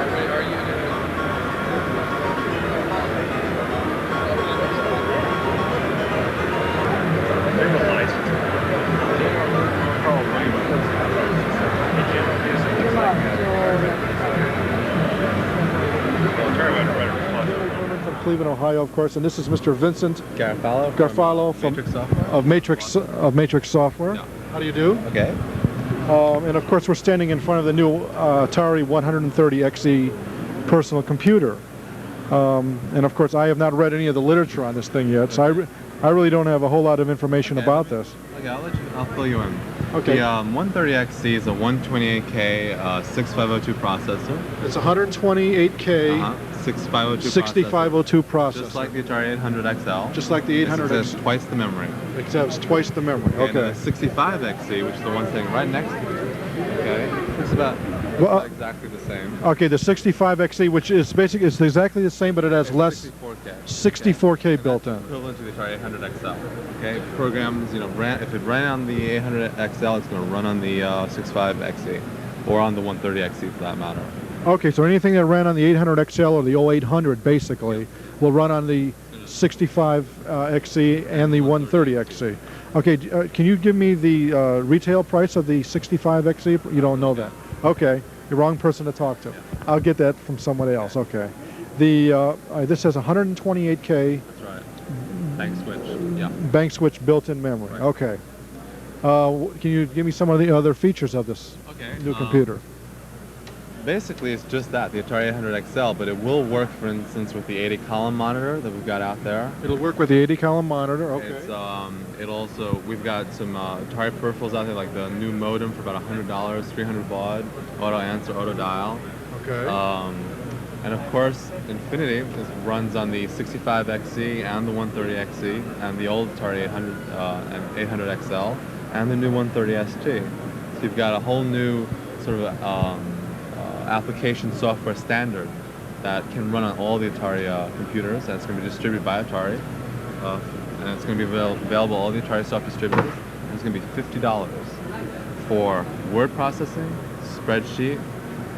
From Cleveland, Ohio, of course, and this is Mr. Vincent Garfalo from Matrix Software. Matrix Software. Yeah. How do you do? Okay. And of course, we're standing in front of the new Atari 130XE personal computer. And of course, I have not read any of the literature on this thing yet, so I really don't have a whole lot of information about this. Okay, I'll fill you in. Okay. The 130XE is a 128K 6502 processor. It's 128K 6502 processor. Just like the Atari 800 XL. Just like the 800 XL. It has twice the memory. It has twice the memory. Okay. And the 65XE, which is the one sitting right next to it. Okay. It's about exactly the same. Okay, the 65XE, which is basically it's exactly the same, but it has less 64K built in. Equivalent to the Atari 800 XL. Okay, programs, you know, if it ran on the 800 XL, it's going to run on the 65XE, or on the 130XE for that matter. Okay, so anything that ran on the 800 XL or the 0800 basically will run on the 65XE and the 130XE. Okay, can you give me the retail price of the 65XE? You don't know that. Okay, you're wrong person to talk to. I'll get that from somebody else. Okay. The this has 128K. That's right. Bank switch. Yeah. Bank switch built-in memory. Right. Okay. Can you give me some of the other features of this new computer? Basically, it's just that, the Atari 800 XL, but it will work, for instance, with the 80-column monitor that we've got out there. It'll work with the 80-column monitor, okay. It's, it'll also, we've got some Atari peripherals out there, like the new modem for about $100, 300 baud, auto answer, auto dial. Okay. And of course, Infinity runs on the 65XE and the 130XE, and the old Atari 800 and 800 XL, and the new 130SG. So you've got a whole new sort of application software standard that can run on all the Atari computers, and it's going to be distributed by Atari, and it's going to be available all the Atari soft distributors. And it's going to be $50 for word processing, spreadsheet,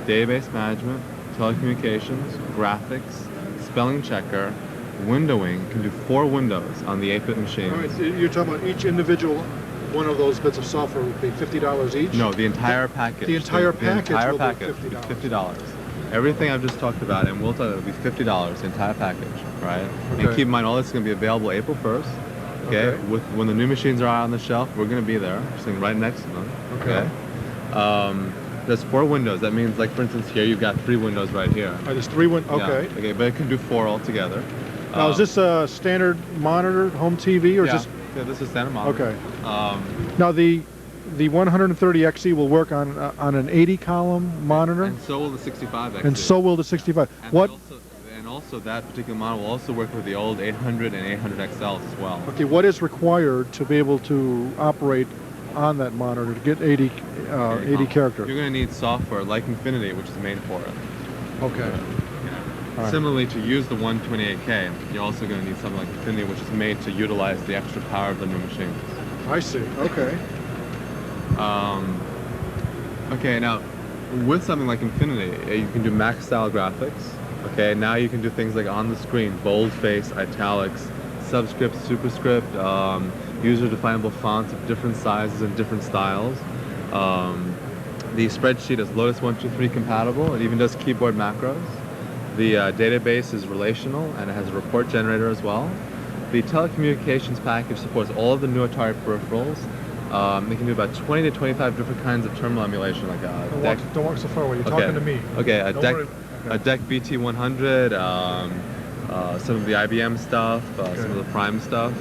database management, telecommunications, graphics, spelling checker, windowing. You can do 4 windows on the 8-bit machine. All right, you're talking about each individual one of those bits of software would be $50 each? No, the entire package. The entire package will be $50. Everything I've just talked about, and we'll tell you, it'll be $50, the entire package, right? Okay. And keep in mind, all this is going to be available April 1st, okay? When the new machines are out on the shelf, we're going to be there, sitting right next to them, okay? There's 4 windows. That means, like, for instance, here you've got 3 windows right here. Oh, there's 3 windows, okay. Yeah, okay, but it can do 4 altogether. Now, is this a standard monitor, home TV, or just... Yeah, this is standard monitor. Okay. Now the 130XE will work on an 80-column monitor. And so will the 65XE. And so will the 65. And also that particular model will also work with the old 800 and 800 XLs as well. Okay. What is required to be able to operate on that monitor to get 80 characters? You're going to need software like Infinity, which is made for it. Okay. Right. Similarly, to use the 128K, you're also going to need something like Infinity, which is made to utilize the extra power of the new machines. I see. Okay. Okay, now, with something like Infinity, you can do Mac style graphics. Okay, now you can do things like on the screen, boldface, italics, subscript, superscript, user-definable fonts of different sizes and different styles. The spreadsheet is Lotus 123 compatible. It even does keyboard macros. The database is relational, and it has a report generator as well. The telecommunications package supports all of the new Atari peripherals. They can do about 20 to 25 different kinds of terminal emulation, like don't walk so far away. You're talking to me. Okay, a DEC BT100, some of the IBM stuff, some of the Prime stuff,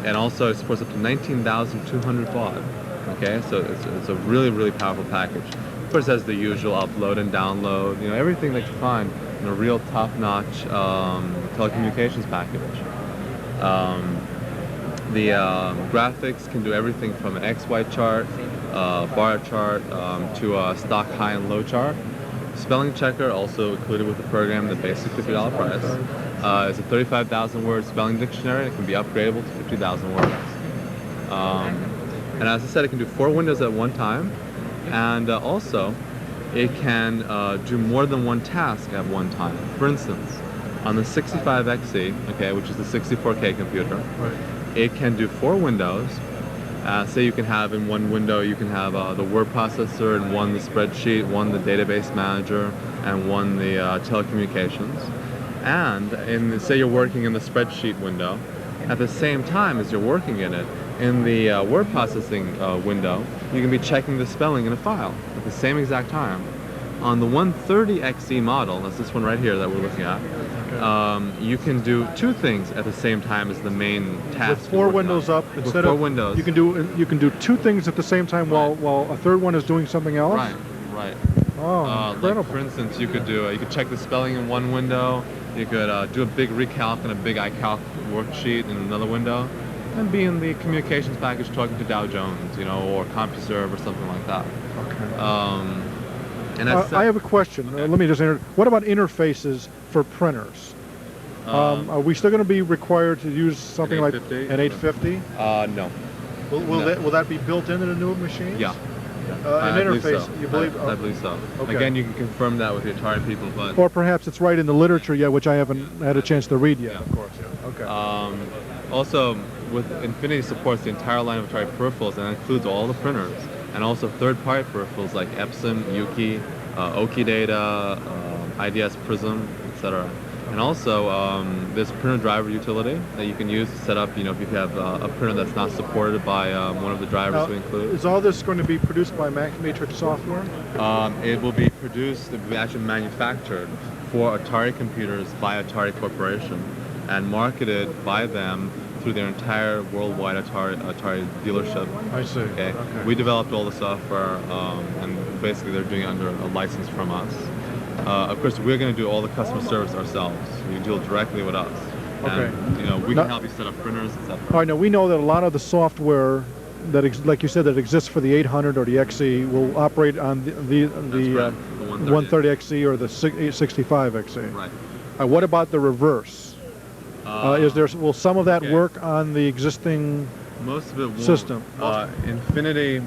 and also it supports up to 19,200 baud. Okay, so it's a really, really powerful package. Of course, it has the usual upload and download, you know, everything that you find in a real top-notch telecommunications package. The graphics can do everything from an XY chart, bar chart, to a stock high and low chart. Spelling checker, also included with the program, the basic $50 price. It's a 35,000 word spelling dictionary. It can be upgradable to 50,000 words. And as I said, it can do 4 windows at one time, and also it can do more than one task at one time. For instance, on the 65XE, okay, which is the 64K computer, it can do 4 windows. Say you can have in one window, you can have the word processor, and one the spreadsheet, one the database manager, and one the telecommunications. And say you're working in the spreadsheet window, at the same time as you're working in it, in the word processing window, you can be checking the spelling in a file at the same exact time. On the 130XE model, that's this one right here that we're looking at, you can do 2 things at the same time as the main task. With 4 windows up, instead of 4 windows, you can do 2 things at the same time while a third one is doing something else. Right. Oh, incredible! Like for instance, you could check the spelling in one window. You could do a big recalc and a big iCalc worksheet in another window, and be in the communications package talking to Dow Jones, or CompuServe or something like that. Okay. And I have a question. Let me just what about interfaces for printers? Are we still going to be required to use something like an 850? No. Will that be built into the new machine? Yeah. An interface, so. you believe? I believe so. Okay. Again, you can confirm that with the Atari people, but... Or perhaps it's right in the literature yet, which I haven't had a chance to read yet, of course. Yeah. Okay. Also, Infinity supports the entire line of Atari peripherals, and that includes all the printers, and also third-party peripherals like Epson, Yuki, Okidata, IDS Prism, etc. And also, there's a printer driver utility that you can use to set up, if you have a printer that's not supported by one of the drivers we include. Is all this going to be produced by Matrix software? It will be produced, it will be actually manufactured for Atari computers by Atari Corporation and marketed by them through their entire worldwide Atari dealership. I see. Okay. We developed all the software, and basically they're doing it under a license from us. Of course, we're going to do all the customer service ourselves. You deal directly with us. Okay. And, we can help you set up printers, etc. All right. Now we know that a lot of the software that, like you said, that exists for the 800 or the XE will operate on the 130XE or the 65XE. Right. What about the reverse? Will some of that work on the existing Most of it won't. system? Infinity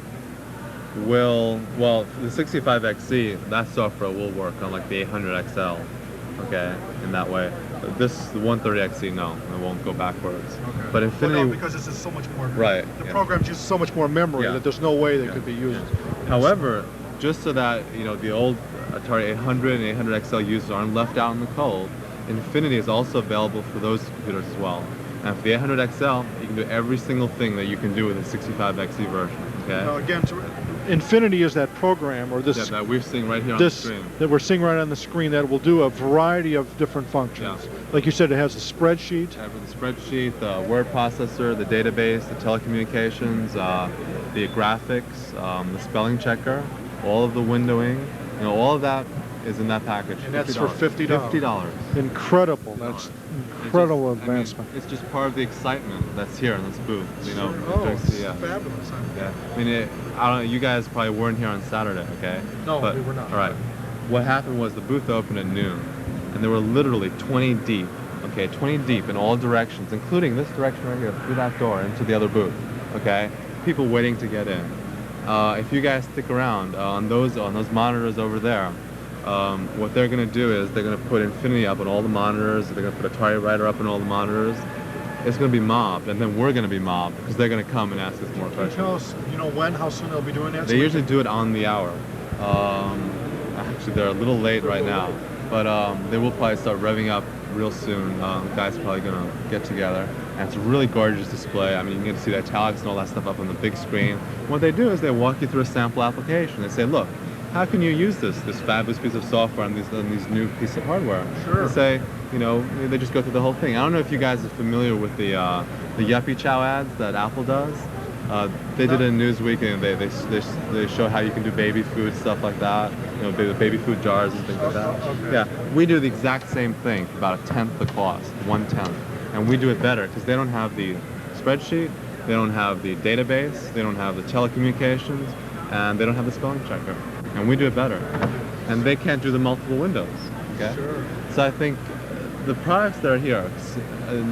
will, the 65XE, that software will work on like the 800XL, okay, in that way. But the 130XE, no, it won't go backwards. Okay. But Infinity... because this is so much more... Right. The programs use so much more memory that there's no way they could be used. However, just so that, the old Atari 800 and 800XL users aren't left out in the cold, Infinity is also available for those computers as well. And for the 800XL, you can do every single thing that you can do with the 65XE version. Okay. Now again, Infinity is that program, or this that we're seeing right here on the screen. That we're seeing right on the screen that will do a variety of different functions. Yeah. Like you said, it has a spreadsheet. The spreadsheet, the word processor, the database, the telecommunications, the graphics, the spelling checker, all of the windowing, all of that is in that package. And that's for $50. $50. Incredible. That's incredible advancement. It's just part of the excitement that's here in this booth. It's fabulous. Yeah. I mean, I don't know. You guys probably weren't here on Saturday, okay? No, but, we were not. All right. What happened was the booth opened at noon, and there were literally 20 deep. Okay, 20 deep in all directions, including this direction right here, through that door into the other booth. Okay, people waiting to get in. If you guys stick around on those monitors over there. What they're going to do is they're going to put Infinity up on all the monitors. They're going to put Atari Writer up on all the monitors. It's going to be mobbed, and then we're going to be mobbed because they're going to come and ask us more questions. Can you tell us, how soon they'll be doing that? They usually do it on the hour. Actually, they're a little late right now, but they will probably start revving up real soon. Guys are probably going to get together, and it's a really gorgeous display. I mean, you can get to see the italics and all that stuff up on the big screen. What they do is they walk you through a sample application. They say, look, how can you use this fabulous piece of software and these new pieces of hardware? Sure. They say, they just go through the whole thing. I don't know if you guys are familiar with the Yuppie Chow ads that Apple does. They did it in Newsweek, and they show how you can do baby food, stuff like that. Baby food jars and things like that. Okay. Yeah, we do the exact same thing for about 1/10 the cost, 1/10, and we do it better because they don't have the spreadsheet, they don't have the database, they don't have the telecommunications, and they don't have the spelling checker. And we do it better. And they can't do the multiple windows, okay? Sure. So I think the products that are here,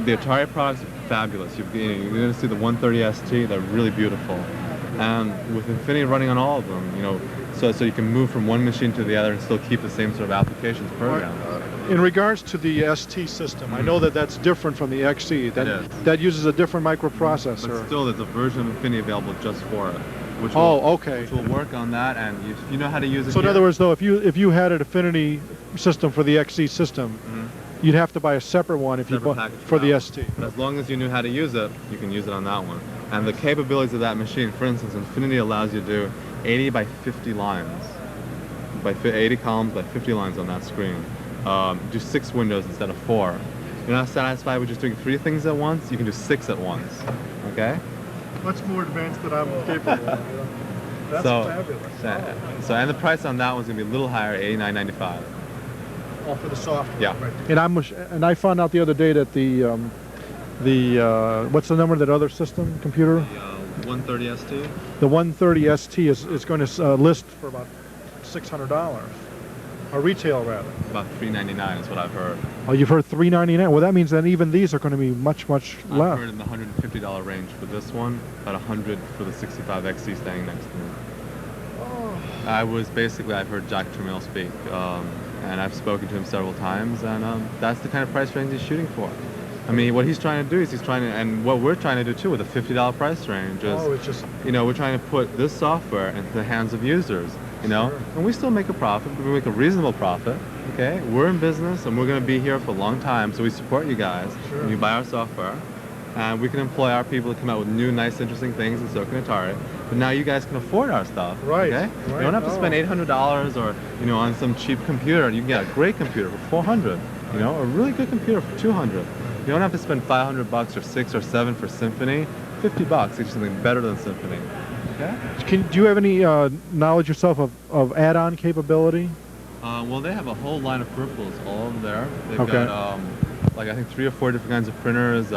the Atari products are fabulous. You're going to see the 130 ST, they're really beautiful. And with Infinity running on all of them, you know, so you can move from one machine to the other and still keep the same sort of applications program. In regards to the ST system, I know that that's different from the XE. That uses a different microprocessor. But still, there's a version of Infinity available just for it. Which okay. Which will work on that, and you know how to use it. So in other words, though, if you had an Infinity system for the XE system, you'd have to buy a separate one if you bought for the ST. But as long as you knew how to use it, you can use it on that one. And the capabilities of that machine, for instance, Infinity allows you to do 80 by 50 lines, 80 columns by 50 lines on that screen. Do 6 windows instead of 4. You're not satisfied with just doing 3 things at once, you can do 6 at once, okay? Much more advanced than I'm capable of. That's fabulous. So, and the price on that one's going to be a little higher, $89.95. Oh, for the software. Yeah. Right. And I found out the other day that the what's the number of that other system computer? The 130 ST. The 130 ST is going to list for about $600. Or retail rather. About $399 is what I've heard. Oh, you've heard $399. Well, that means that even these are going to be much less. I've heard in the $150 range for this one, about $100 for the 65XC standing next to me. Oh. I've heard Jack Tramiel speak, and I've spoken to him several times, and that's the kind of price range he's shooting for. I mean, what he's trying to do is and what we're trying to do too with a $50 price range is, you know, we're trying to put this software into the hands of users. You know, and we still make a profit, but we make a reasonable profit, okay? We're in business, and we're going to be here for a long time, so we support you guys when you buy our software, and we can employ our people to come out with new, nice, interesting things, and so can Atari. But now you guys can afford our stuff, okay? You don't have to spend $800 or, you know, on some cheap computer. You can get a great computer for $400, you know, a really good computer for $200. You don't have to spend $500 or $6 or $7 for Symphony. $50 gets you something better than Symphony. Okay. Do you have any knowledge yourself of add-on capability? Well, they have a whole line of peripherals all over there. They've got, like, I think 3 or 4 different kinds of printers.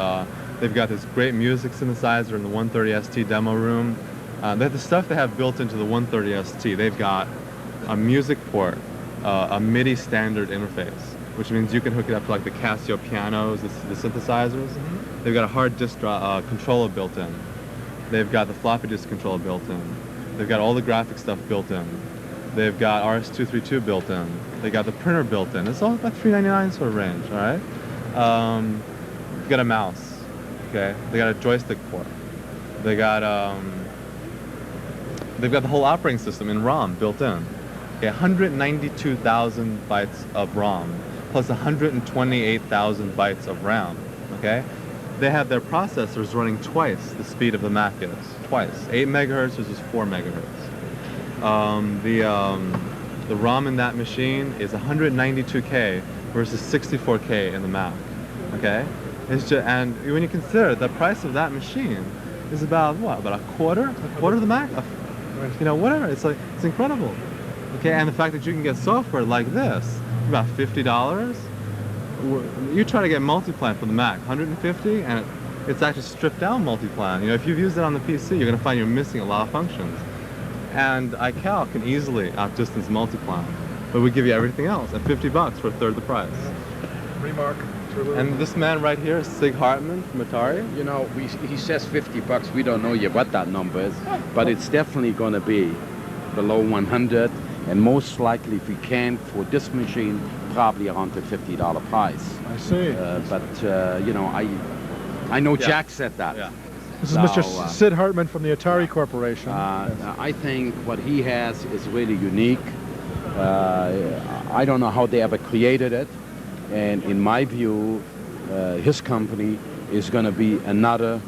They've got this great music synthesizer in the 130 ST demo room. The stuff they have built into the 130 ST, they've got a music port, a MIDI standard interface, which means you can hook it up to, like, the Casio pianos, the synthesizers. They've got a hard disk controller built in. They've got the floppy disk controller built in. They've got all the graphic stuff built in. They've got RS-232 built in. They got the printer built in. It's all about $399 sort of range, all right? They've got a mouse, okay? They got a joystick port. They got they've got the whole operating system in ROM built in. Okay, 192,000 bytes of ROM plus 128,000 bytes of RAM, okay? They have their processors running twice the speed of the Mac is. Twice. 8 megahertz versus 4 megahertz. The ROM in that machine is 192K versus 64K in the Mac. Okay? It's just, and when you consider the price of that machine is about what? About a quarter of the Mac? You know, whatever. It's like, it's incredible. Okay, and the fact that you can get software like this, about $50. You try to get multiplan for the Mac, $150, and it's actually stripped down multiplan. You know, if you've used it on the PC, you're going to find you're missing a lot of functions. And iCal can easily outdistance multiplan, but we give you everything else at $50 for a third the price. Remarkable. And this man right here, Sig Hartman from Atari. You know, he says $50. We don't know yet what that number is, but it's definitely going to be below 100, and most likely, if we can, for this machine, probably around the $50 price. I see. You know, I know Jack said that. Yeah. This is Mr. Sid Hartman from the Atari Corporation. I think what he has is really unique. I don't know how they ever created it, and in my view, his company is going to be another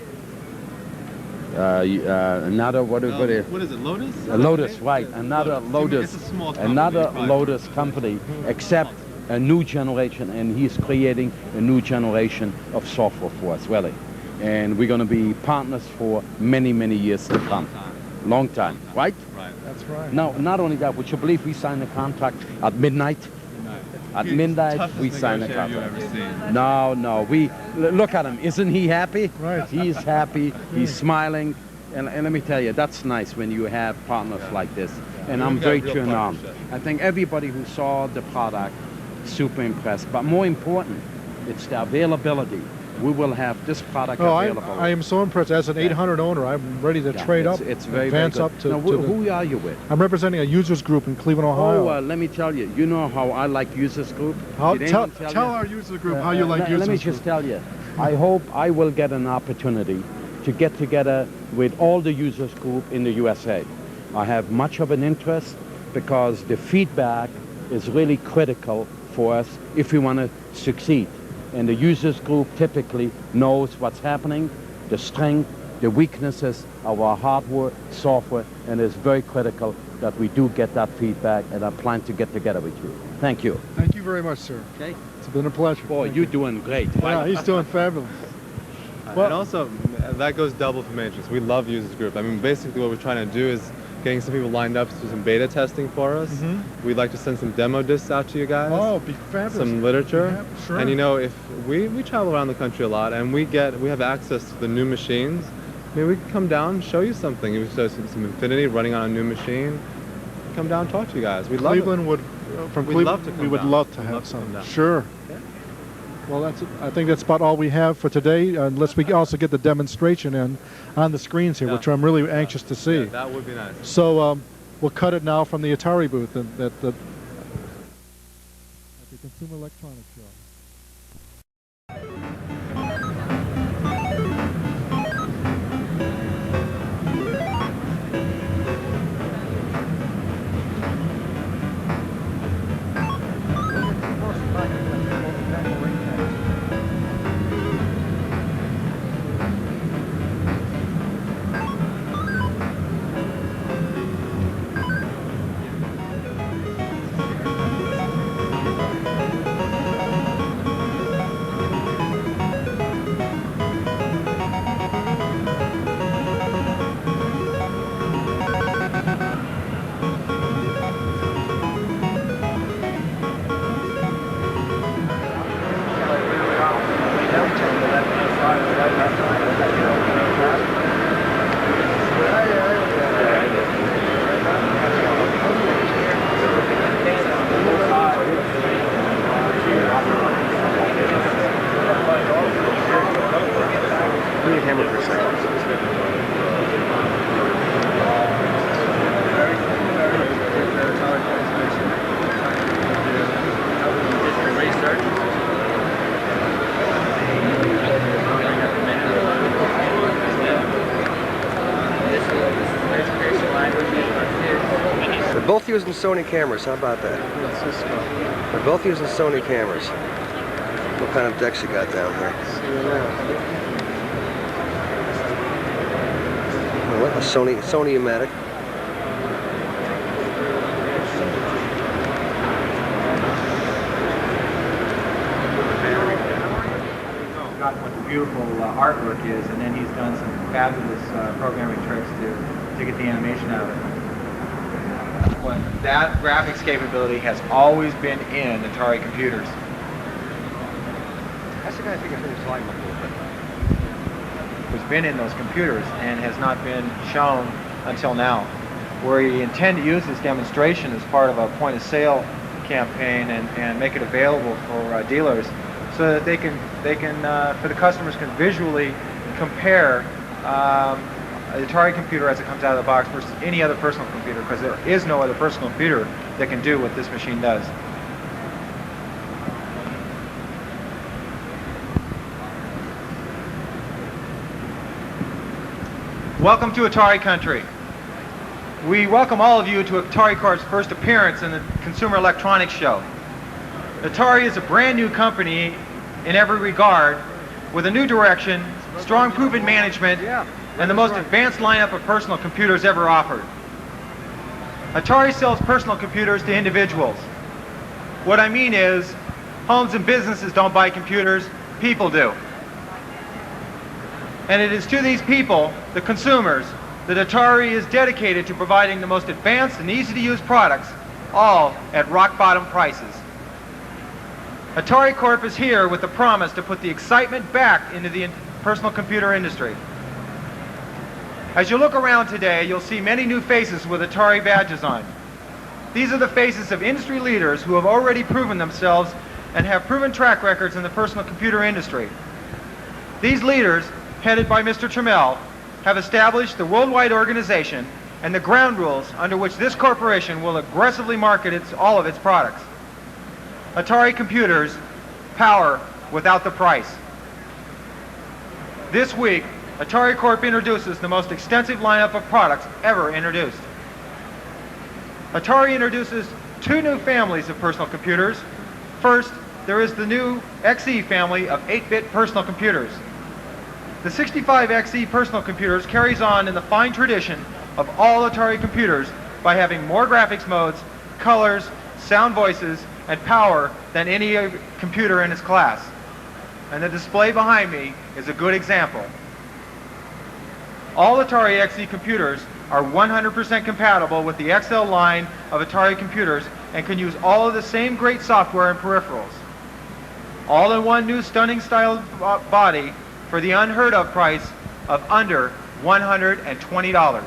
what is it, Lotus? Lotus, right? Another Lotus, another Lotus company, except a new generation, and he's creating a new generation of software for us, really. And we're going to be partners for many, many years to come. Long time, right? Right. That's right. Now, not only that, would you believe we signed a contract at midnight? At midnight, we signed a contract. No, we look at him. Isn't he happy? Right. He's happy. He's smiling. And let me tell you, that's nice when you have partners like this. And I'm very turned on. I think everybody who saw the product, super impressed. But more important, it's the availability. we will have this product Oh, available. I am so impressed. As an 800 owner, I'm ready to trade up, it's very, advance very up good. to, Now, to the, who are you with? I'm representing a users group in Cleveland, Ohio. Oh, let me tell you. You know how I like users group? Did Tell anyone tell you? our user group how you like users Let me group. just tell you. I hope I will get an opportunity to get together with all the users group in the USA. I have much of an interest because the feedback is really critical for us if we want to succeed. And the users group typically knows what's happening, the strength, the weaknesses of our hardware, software, and it's very critical that we do get that feedback, and I plan to get together with you. Thank you. Thank you very much, sir. Okay. It's been a pleasure. Boy, you're doing great. Yeah, he's doing fabulous. And also, that goes double for Matrix. We love users group. I mean, basically what we're trying to do is getting some people lined up to do some beta testing for us. We'd like to send some demo discs out to you guys. Oh, be fabulous. Some literature. Yeah, sure. And you know, if we travel around the country a lot and we have access to the new machines, maybe we can come down and show you something. If we show some Infinity running on a new machine, come down and talk to you guys. We'd love Cleveland it. would, from We'd Cleveland, love to come we would down. love to We'd have love to come some. down. Sure. Yeah. Well, I think that's about all we have for today, unless we also get the demonstration in on the screens here, which I'm really anxious to see. Yeah, that would be nice. So we'll cut it now from the Atari booth at the Consumer Electronics Show. They're both using Sony cameras. How about that? They're both using Sony cameras. What kind of decks you got down here? What? A Sony-O-Matic. What the beautiful artwork is, and then he's done some fabulous programming tricks to get the animation out of it. That graphics capability has always been in Atari computers. That's the guy I think I heard his line a little bit. It's been in those computers and has not been shown until now. Where we intend to use this demonstration as part of a point-of-sale campaign and make it available for dealers, so that they can for the customers can visually compare the Atari computer as it comes out of the box versus any other personal computer, because there is no other personal computer that can do what this machine does. Welcome to Atari Country. We welcome all of you to Atari Corp's first appearance in the Consumer Electronics Show. Atari is a brand new company in every regard, with a new direction, strong proven management, and the most advanced lineup of personal computers ever offered. Atari sells personal computers to individuals. What I mean is, homes and businesses don't buy computers, people do. And it is to these people, the consumers, that Atari is dedicated to providing the most advanced and easy-to-use products, all at rock-bottom prices. Atari Corp is here with the promise to put the excitement back into the personal computer industry. As you look around today, you'll see many new faces with Atari badges on. These are the faces of industry leaders who have already proven themselves and have proven track records in the personal computer industry. These leaders, headed by Mr. Trammell, have established the worldwide organization and the ground rules under which this corporation will aggressively market all of its products. Atari Computers, power without the price. This week, Atari Corp introduces the most extensive lineup of products ever introduced. Atari introduces 2 new families of personal computers. First, there is the new XE family of 8-bit personal computers. The 65XE personal computers carries on in the fine tradition of all Atari computers by having more graphics modes, colors, sound voices, and power than any computer in its class. And the display behind me is a good example. All Atari XE computers are 100% compatible with the XL line of Atari computers and can use all of the same great software and peripherals. All in one new stunning style body for the unheard of price of under $120.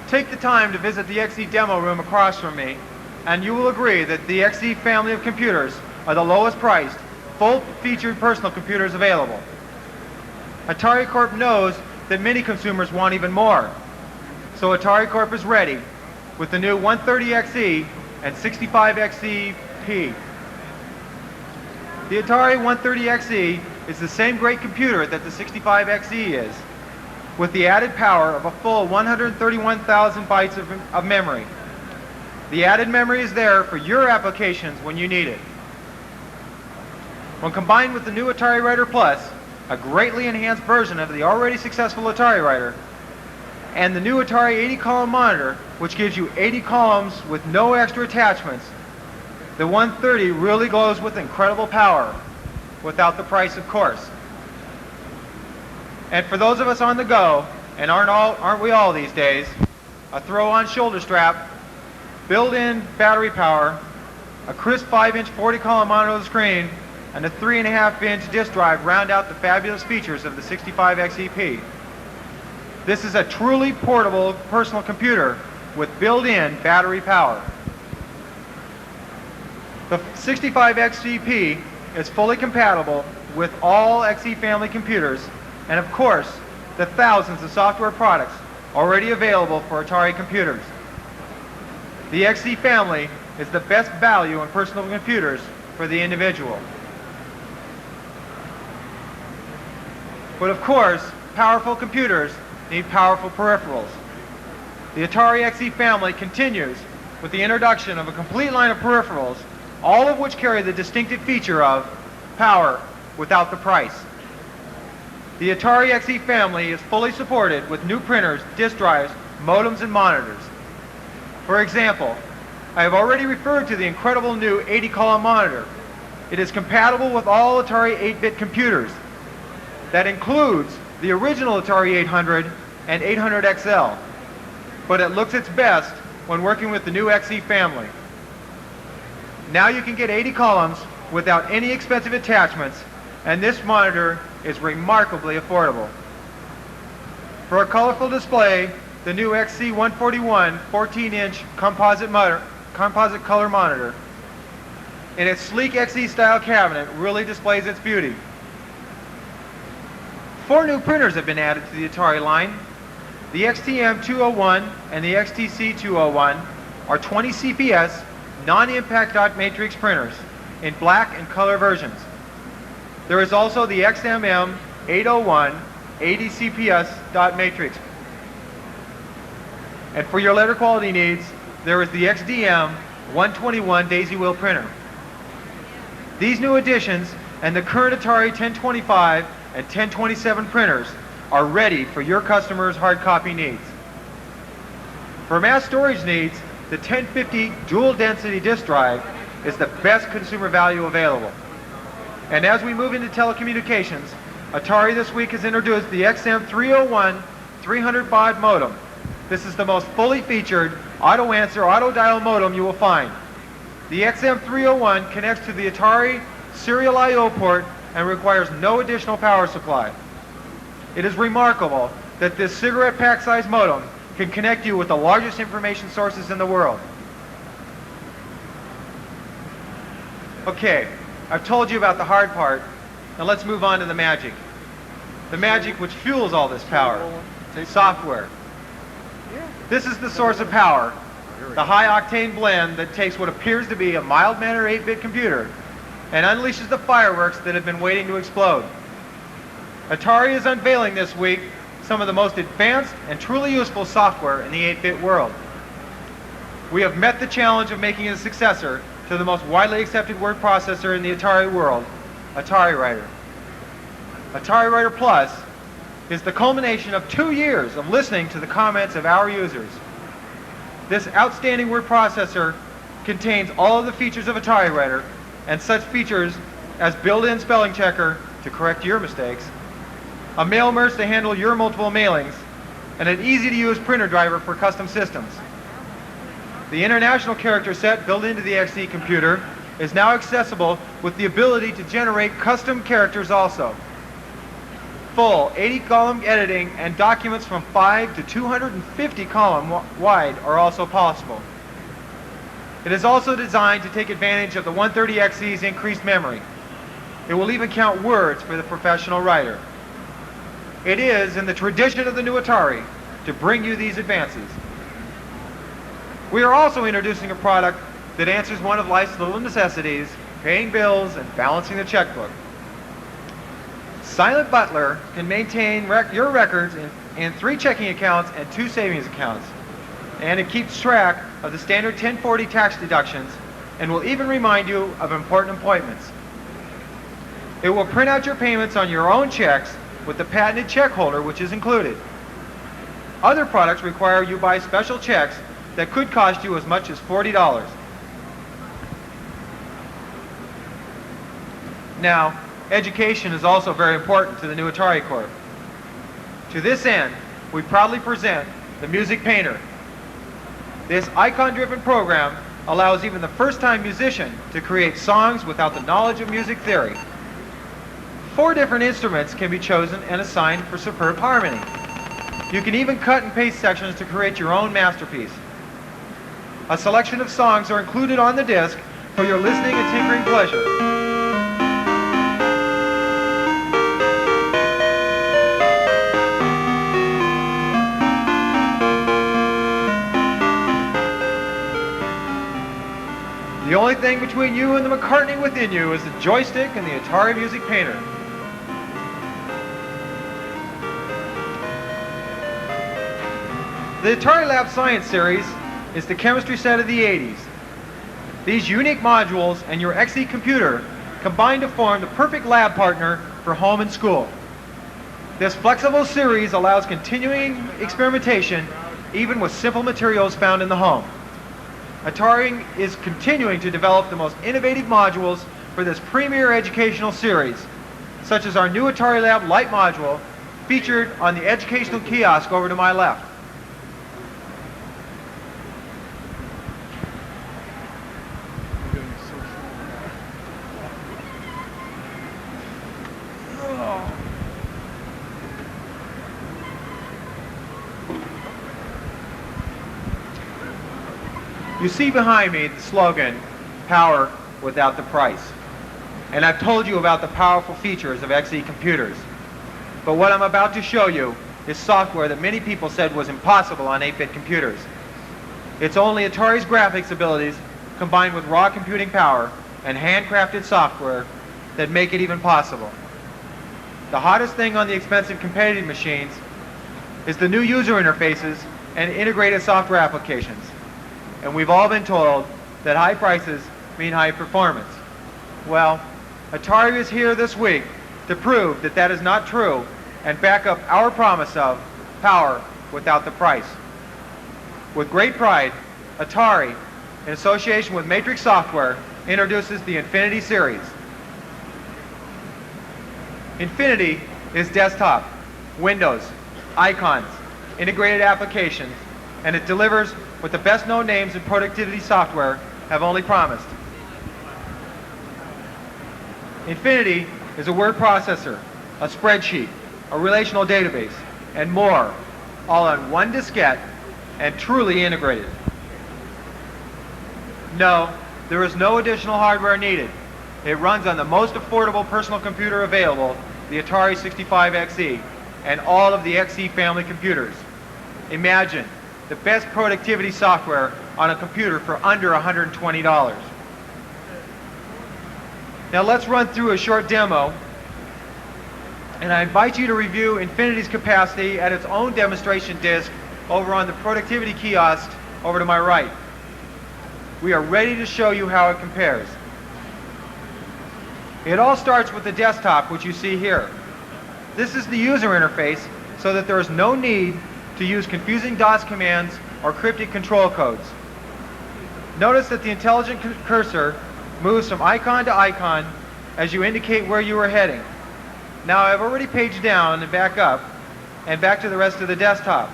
Take the time to visit the XE demo room across from me, and you will agree that the XE family of computers are the lowest priced, full-featured personal computers available. Atari Corp knows that many consumers want even more, so Atari Corp is ready with the new 130XE and 65XE-P. The Atari 130XE is the same great computer that the 65XE is, with the added power of a full 131,000 bytes of memory. The added memory is there for your applications when you need it. When combined with the new Atari Writer Plus, a greatly enhanced version of the already successful Atari Writer, and the new Atari 80-column monitor, which gives you 80 columns with no extra attachments, the 130 really glows with incredible power, without the price, of course. And for those of us on the go, and aren't we all these days, a throw-on shoulder strap, built-in battery power, a crisp 5-inch 40-column monitor on the screen, and a 3.5-inch disk drive round out the fabulous features of the 65XE-P. This is a truly portable personal computer with built-in battery power. The 65XE-P is fully compatible with all XE family computers, and of course, the thousands of software products already available for Atari computers. The XE family is the best value in personal computers for the individual. But of course, powerful computers need powerful peripherals. The Atari XE family continues with the introduction of a complete line of peripherals, all of which carry the distinctive feature of power without the price. The Atari XE family is fully supported with new printers, disk drives, modems, and monitors. For example, I have already referred to the incredible new 80-column monitor. It is compatible with all Atari 8-bit computers. That includes the original Atari 800 and 800 XL, but it looks its best when working with the new XE family. Now you can get 80 columns without any expensive attachments, and this monitor is remarkably affordable. For a colorful display, the new XC141 14-inch composite color monitor in its sleek XE style cabinet really displays its beauty. 4 new printers have been added to the Atari line. The XTM201 and the XTC201 are 20 CPS non-impact dot matrix printers in black and color versions. There is also the XMM801 80 CPS dot matrix. And for your letter quality needs, there is the XDM121 daisy wheel printer. These new additions and the current Atari 1025 and 1027 printers are ready for your customers' hard copy needs. For mass storage needs, the 1050 dual density disk drive is the best consumer value available. And as we move into telecommunications, Atari this week has introduced the XM301 300 baud modem. This is the most fully featured auto answer, auto dial modem you will find. The XM301 connects to the Atari serial I/O port and requires no additional power supply. It is remarkable that this cigarette pack size modem can connect you with the largest information sources in the world. Okay, I've told you about the hard part. Now let's move on to the magic. The magic which fuels all this power. Software. This is the source of power. The high-octane blend that takes what appears to be a mild-mannered 8-bit computer and unleashes the fireworks that have been waiting to explode. Atari is unveiling this week some of the most advanced and truly useful software in the 8-bit world. We have met the challenge of making a successor to the most widely accepted word processor in the Atari world, Atari Writer. Atari Writer Plus is the culmination of 2 years of listening to the comments of our users. This outstanding word processor contains all of the features of Atari Writer and such features as built-in spelling checker to correct your mistakes, a mail merge to handle your multiple mailings, and an easy-to-use printer driver for custom systems. The international character set built into the XE computer is now accessible with the ability to generate custom characters also. Full 80-column editing and documents from 5 to 250 column wide are also possible. It is also designed to take advantage of the 130XE's increased memory. It will even count words for the professional writer. It is in the tradition of the new Atari to bring you these advances. We are also introducing a product that answers one of life's little necessities, paying bills and balancing the checkbook. Silent Butler can maintain your records in 3 checking accounts and 2 savings accounts. And it keeps track of the standard 1040 tax deductions and will even remind you of important appointments. It will print out your payments on your own checks with the patented check holder which is included. Other products require you buy special checks that could cost you as much as $40. Now, education is also very important to the new Atari Corp. To this end, we proudly present the Music Painter. This icon-driven program allows even the first-time musician to create songs without the knowledge of music theory. 4 different instruments can be chosen and assigned for superb harmony. You can even cut and paste sections to create your own masterpiece. A selection of songs are included on the disc for your listening and tinkering pleasure. The only thing between you and the McCartney within you is the joystick and the Atari Music Painter. The Atari Lab Science Series is the chemistry set of the 80s. These unique modules and your XE computer combine to form the perfect lab partner for home and school. This flexible series allows continuing experimentation even with simple materials found in the home. Atari is continuing to develop the most innovative modules for this premier educational series, such as our new Atari Lab Lite module featured on the educational kiosk over to my left. You see behind me the slogan, "Power without the price." And I've told you about the powerful features of XE computers. But what I'm about to show you is software that many people said was impossible on 8-bit computers. It's only Atari's graphics abilities combined with raw computing power and handcrafted software that make it even possible. The hottest thing on the expensive competitive machines is the new user interfaces and integrated software applications. And we've all been told that high prices mean high performance. Well, Atari is here this week to prove that that is not true and back up our promise of power without the price. With great pride, Atari, in association with Matrix Software, introduces the Infinity series. Infinity is desktop, Windows, icons, integrated applications, and it delivers what the best known names in productivity software have only promised. Infinity is a word processor, a spreadsheet, a relational database, and more, all on one diskette and truly integrated. No, there is no additional hardware needed. It runs on the most affordable personal computer available, the Atari 65XE, and all of the XE family computers. Imagine the best productivity software on a computer for under $120. Now let's run through a short demo, and I invite you to review Infinity's capacity at its own demonstration disk over on the productivity kiosk over to my right. We are ready to show you how it compares. It all starts with the desktop, which you see here. This is the user interface, so that there is no need to use confusing DOS commands or cryptic control codes. Notice that the intelligent cursor moves from icon to icon as you indicate where you are heading. Now I've already paged down and back up and back to the rest of the desktop.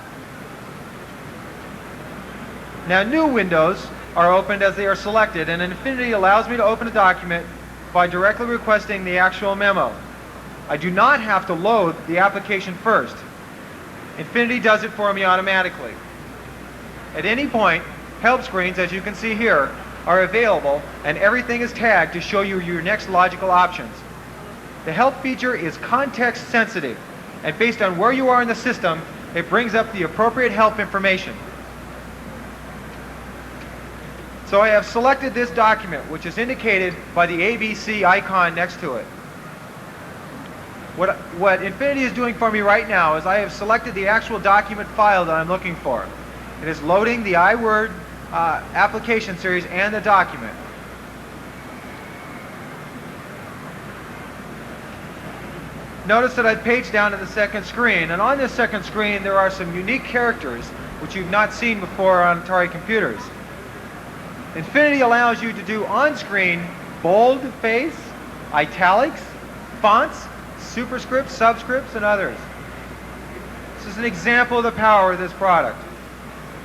Now new windows are opened as they are selected, and Infinity allows me to open a document by directly requesting the actual memo. I do not have to load the application first. Infinity does it for me automatically. At any point, help screens, as you can see here, are available, and everything is tagged to show you your next logical options. The help feature is context sensitive, and based on where you are in the system, it brings up the appropriate help information. So I have selected this document, which is indicated by the ABC icon next to it. What Infinity is doing for me right now is I have selected the actual document file that I'm looking for. It is loading the iWord application series and the document. Notice that I've paged down to the second screen, and on this second screen there are some unique characters which you've not seen before on Atari computers. Infinity allows you to do on-screen bold face, italics, fonts, superscripts, subscripts, and others. This is an example of the power of this product.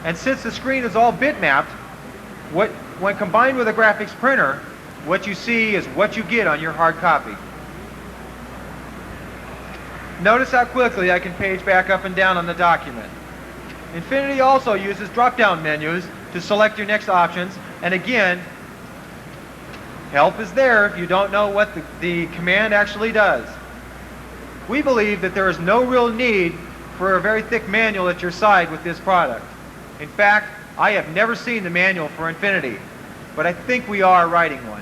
And since the screen is all bitmapped, when combined with a graphics printer, what you see is what you get on your hard copy. Notice how quickly I can page back up and down on the document. Infinity also uses drop-down menus to select your next options, and again, help is there if you don't know what the command actually does. We believe that there is no real need for a very thick manual at your side with this product. In fact, I have never seen the manual for Infinity, but I think we are writing one.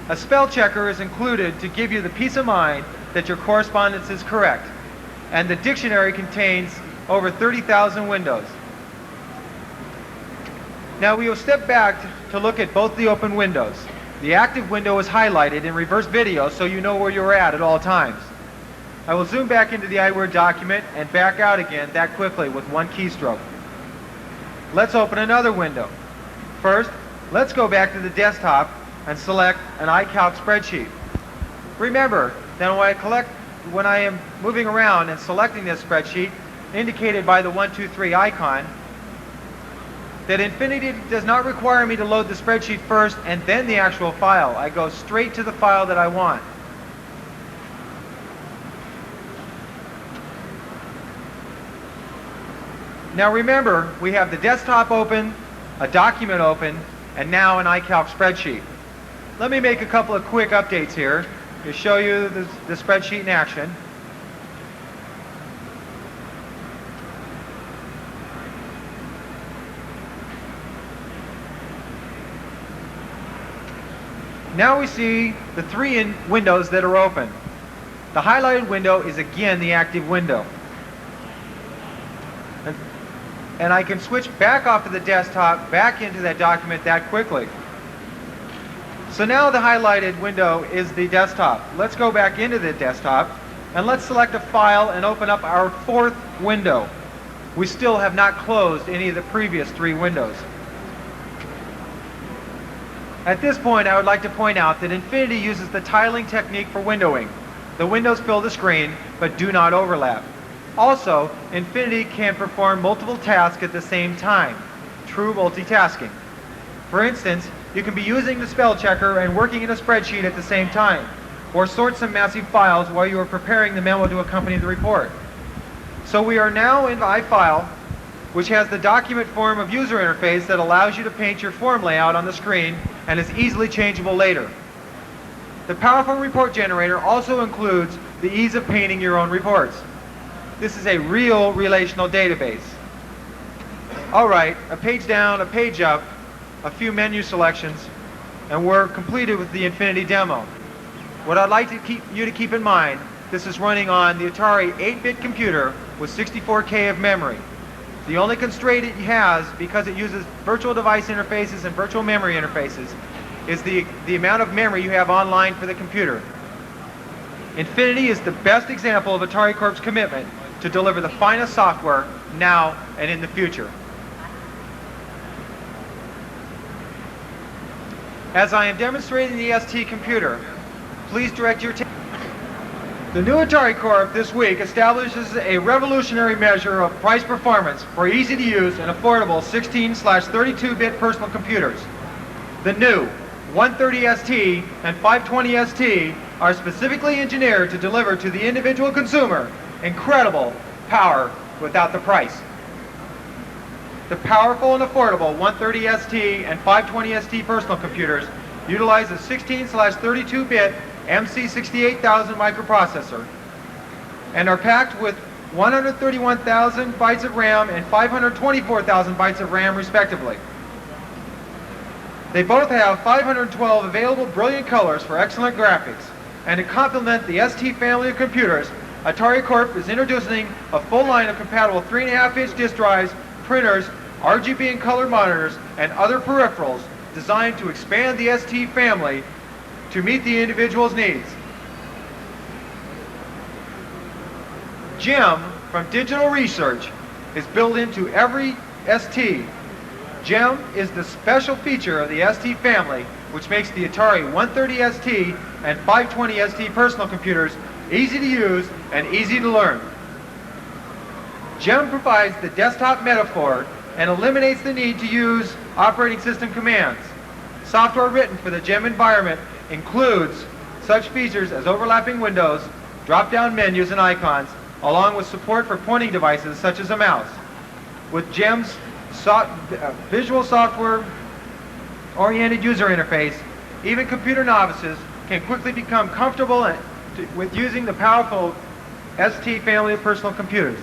A spell checker is included to give you the peace of mind that your correspondence is correct, and the dictionary contains over 30,000 windows. Now we will step back to look at both the open windows. The active window is highlighted in reverse video so you know where you're at all times. I will zoom back into the iWord document and back out again that quickly with one keystroke. Let's open another window. First, let's go back to the desktop and select an iCalc spreadsheet. Remember that when I am moving around and selecting this spreadsheet, indicated by the 1, 2, 3 icon, that Infinity does not require me to load the spreadsheet first and then the actual file. I go straight to the file that I want. Now remember, we have the desktop open, a document open, and now an iCalc spreadsheet. Let me make a couple of quick updates here to show you the spreadsheet in action. Now we see the three windows that are open. The highlighted window is again the active window. And I can switch back off of the desktop, back into that document that quickly. So now the highlighted window is the desktop. Let's go back into the desktop, and let's select a file and open up our fourth window. We still have not closed any of the previous three windows. At this point, I would like to point out that Infinity uses the tiling technique for windowing. The windows fill the screen, but do not overlap. Also, Infinity can perform multiple tasks at the same time, true multitasking. For instance, you can be using the spell checker and working in a spreadsheet at the same time, or sort some massive files while you are preparing the memo to accompany the report. So we are now in iFile, which has the document form of user interface that allows you to paint your form layout on the screen and is easily changeable later. The powerful report generator also includes the ease of painting your own reports. This is a real relational database. All right, a page down, a page up, a few menu selections, and we're completed with the Infinity demo. What I'd like you to keep in mind, this is running on the Atari 8-bit computer with 64K of memory. The only constraint it has, because it uses virtual device interfaces and virtual memory interfaces, is the amount of memory you have online for the computer. Infinity is the best example of Atari Corp's commitment to deliver the finest software now and in the future. As I am demonstrating the ST computer, please direct your attention. The new Atari Corp this week establishes a revolutionary measure of price performance for easy-to-use and affordable 16/32-bit personal computers. The new 130ST and 520ST are specifically engineered to deliver to the individual consumer incredible power without the price. The powerful and affordable 130ST and 520ST personal computers utilize a 16/32-bit MC68000 microprocessor and are packed with 131,000 bytes of RAM and 524,000 bytes of RAM respectively. They both have 512 available brilliant colors for excellent graphics, and to complement the ST family of computers, Atari Corp is introducing a full line of compatible 3.5-inch disk drives, printers, RGB and color monitors, and other peripherals designed to expand the ST family to meet the individual's needs. GEM from Digital Research is built into every ST. GEM is the special feature of the ST family which makes the Atari 130ST and 520ST personal computers easy to use and easy to learn. GEM provides the desktop metaphor and eliminates the need to use operating system commands. Software written for the GEM environment includes such features as overlapping windows, drop-down menus and icons, along with support for pointing devices such as a mouse. With GEM's visual software-oriented user interface, even computer novices can quickly become comfortable with using the powerful ST family of personal computers.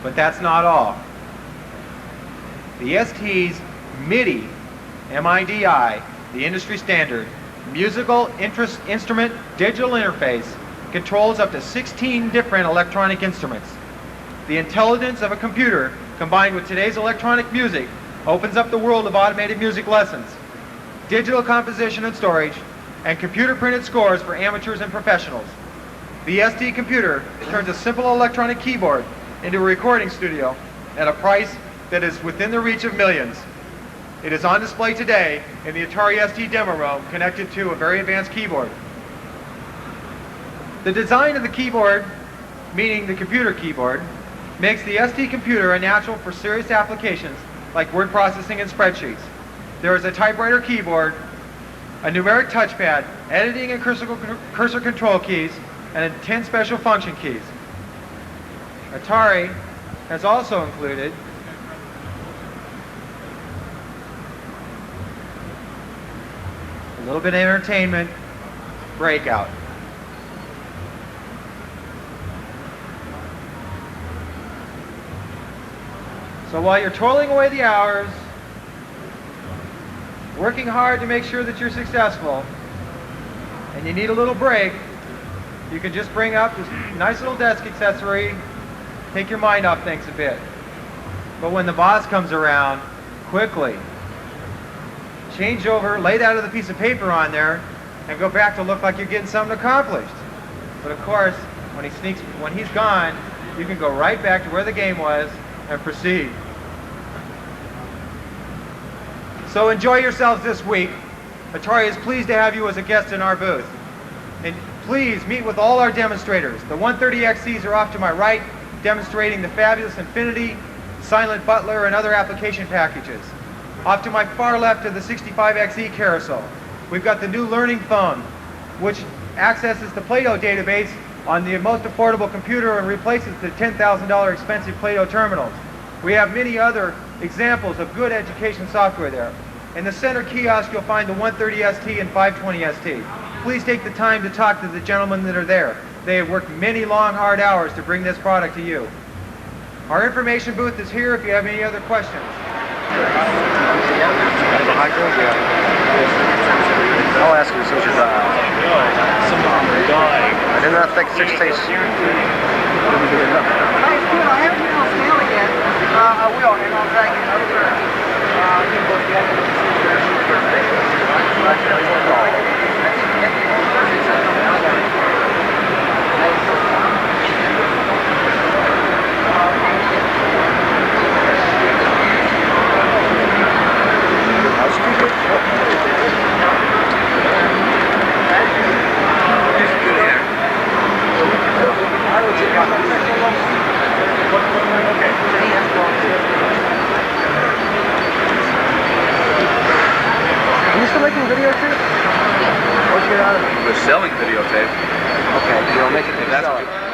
But that's not all. The ST's MIDI, M-I-D-I, the industry standard, musical instrument digital interface, controls up to 16 different electronic instruments. The intelligence of a computer combined with today's electronic music opens up the world of automated music lessons, digital composition and storage, and computer printed scores for amateurs and professionals. The ST computer turns a simple electronic keyboard into a recording studio at a price that is within the reach of millions. It is on display today in the Atari ST demo room connected to a very advanced keyboard. The design of the keyboard, meaning the computer keyboard, makes the ST computer a natural for serious applications like word processing and spreadsheets. There is a typewriter keyboard, a numeric touchpad, editing and cursor control keys, and 10 special function keys. Atari has also included a little bit of entertainment breakout. So while you're toiling away the hours, working hard to make sure that you're successful, and you need a little break, you can just bring up this nice little desk accessory, take your mind off things a bit. But when the boss comes around, quickly change over, lay that other piece of paper on there, and go back to look like you're getting something accomplished. But of course, when he's gone, you can go right back to where the game was and proceed. So enjoy yourselves this week. Atari is pleased to have you as a guest in our booth. And please meet with all our demonstrators. The 130XCs are off to my right, demonstrating the fabulous Infinity, Silent Butler, and other application packages. Off to my far left of the 65XE carousel, we've got the new Learning Phone, which accesses the Plato database on the most affordable computer and replaces the $10,000 expensive Plato terminals. We have many other examples of good education software there. In the center kiosk, you'll find the 130ST and 520ST. Please take the time to talk to the gentlemen that are there. They have worked many long, hard hours to bring this product to you. Our information booth is here if you have any other questions. I'll ask you since you're I did not think 6 tastes. I haven't been on scale yet. I will, and I'll drag you Are you still making videotape? What'd you get out of it? We're selling videotape. Okay, you'll make it.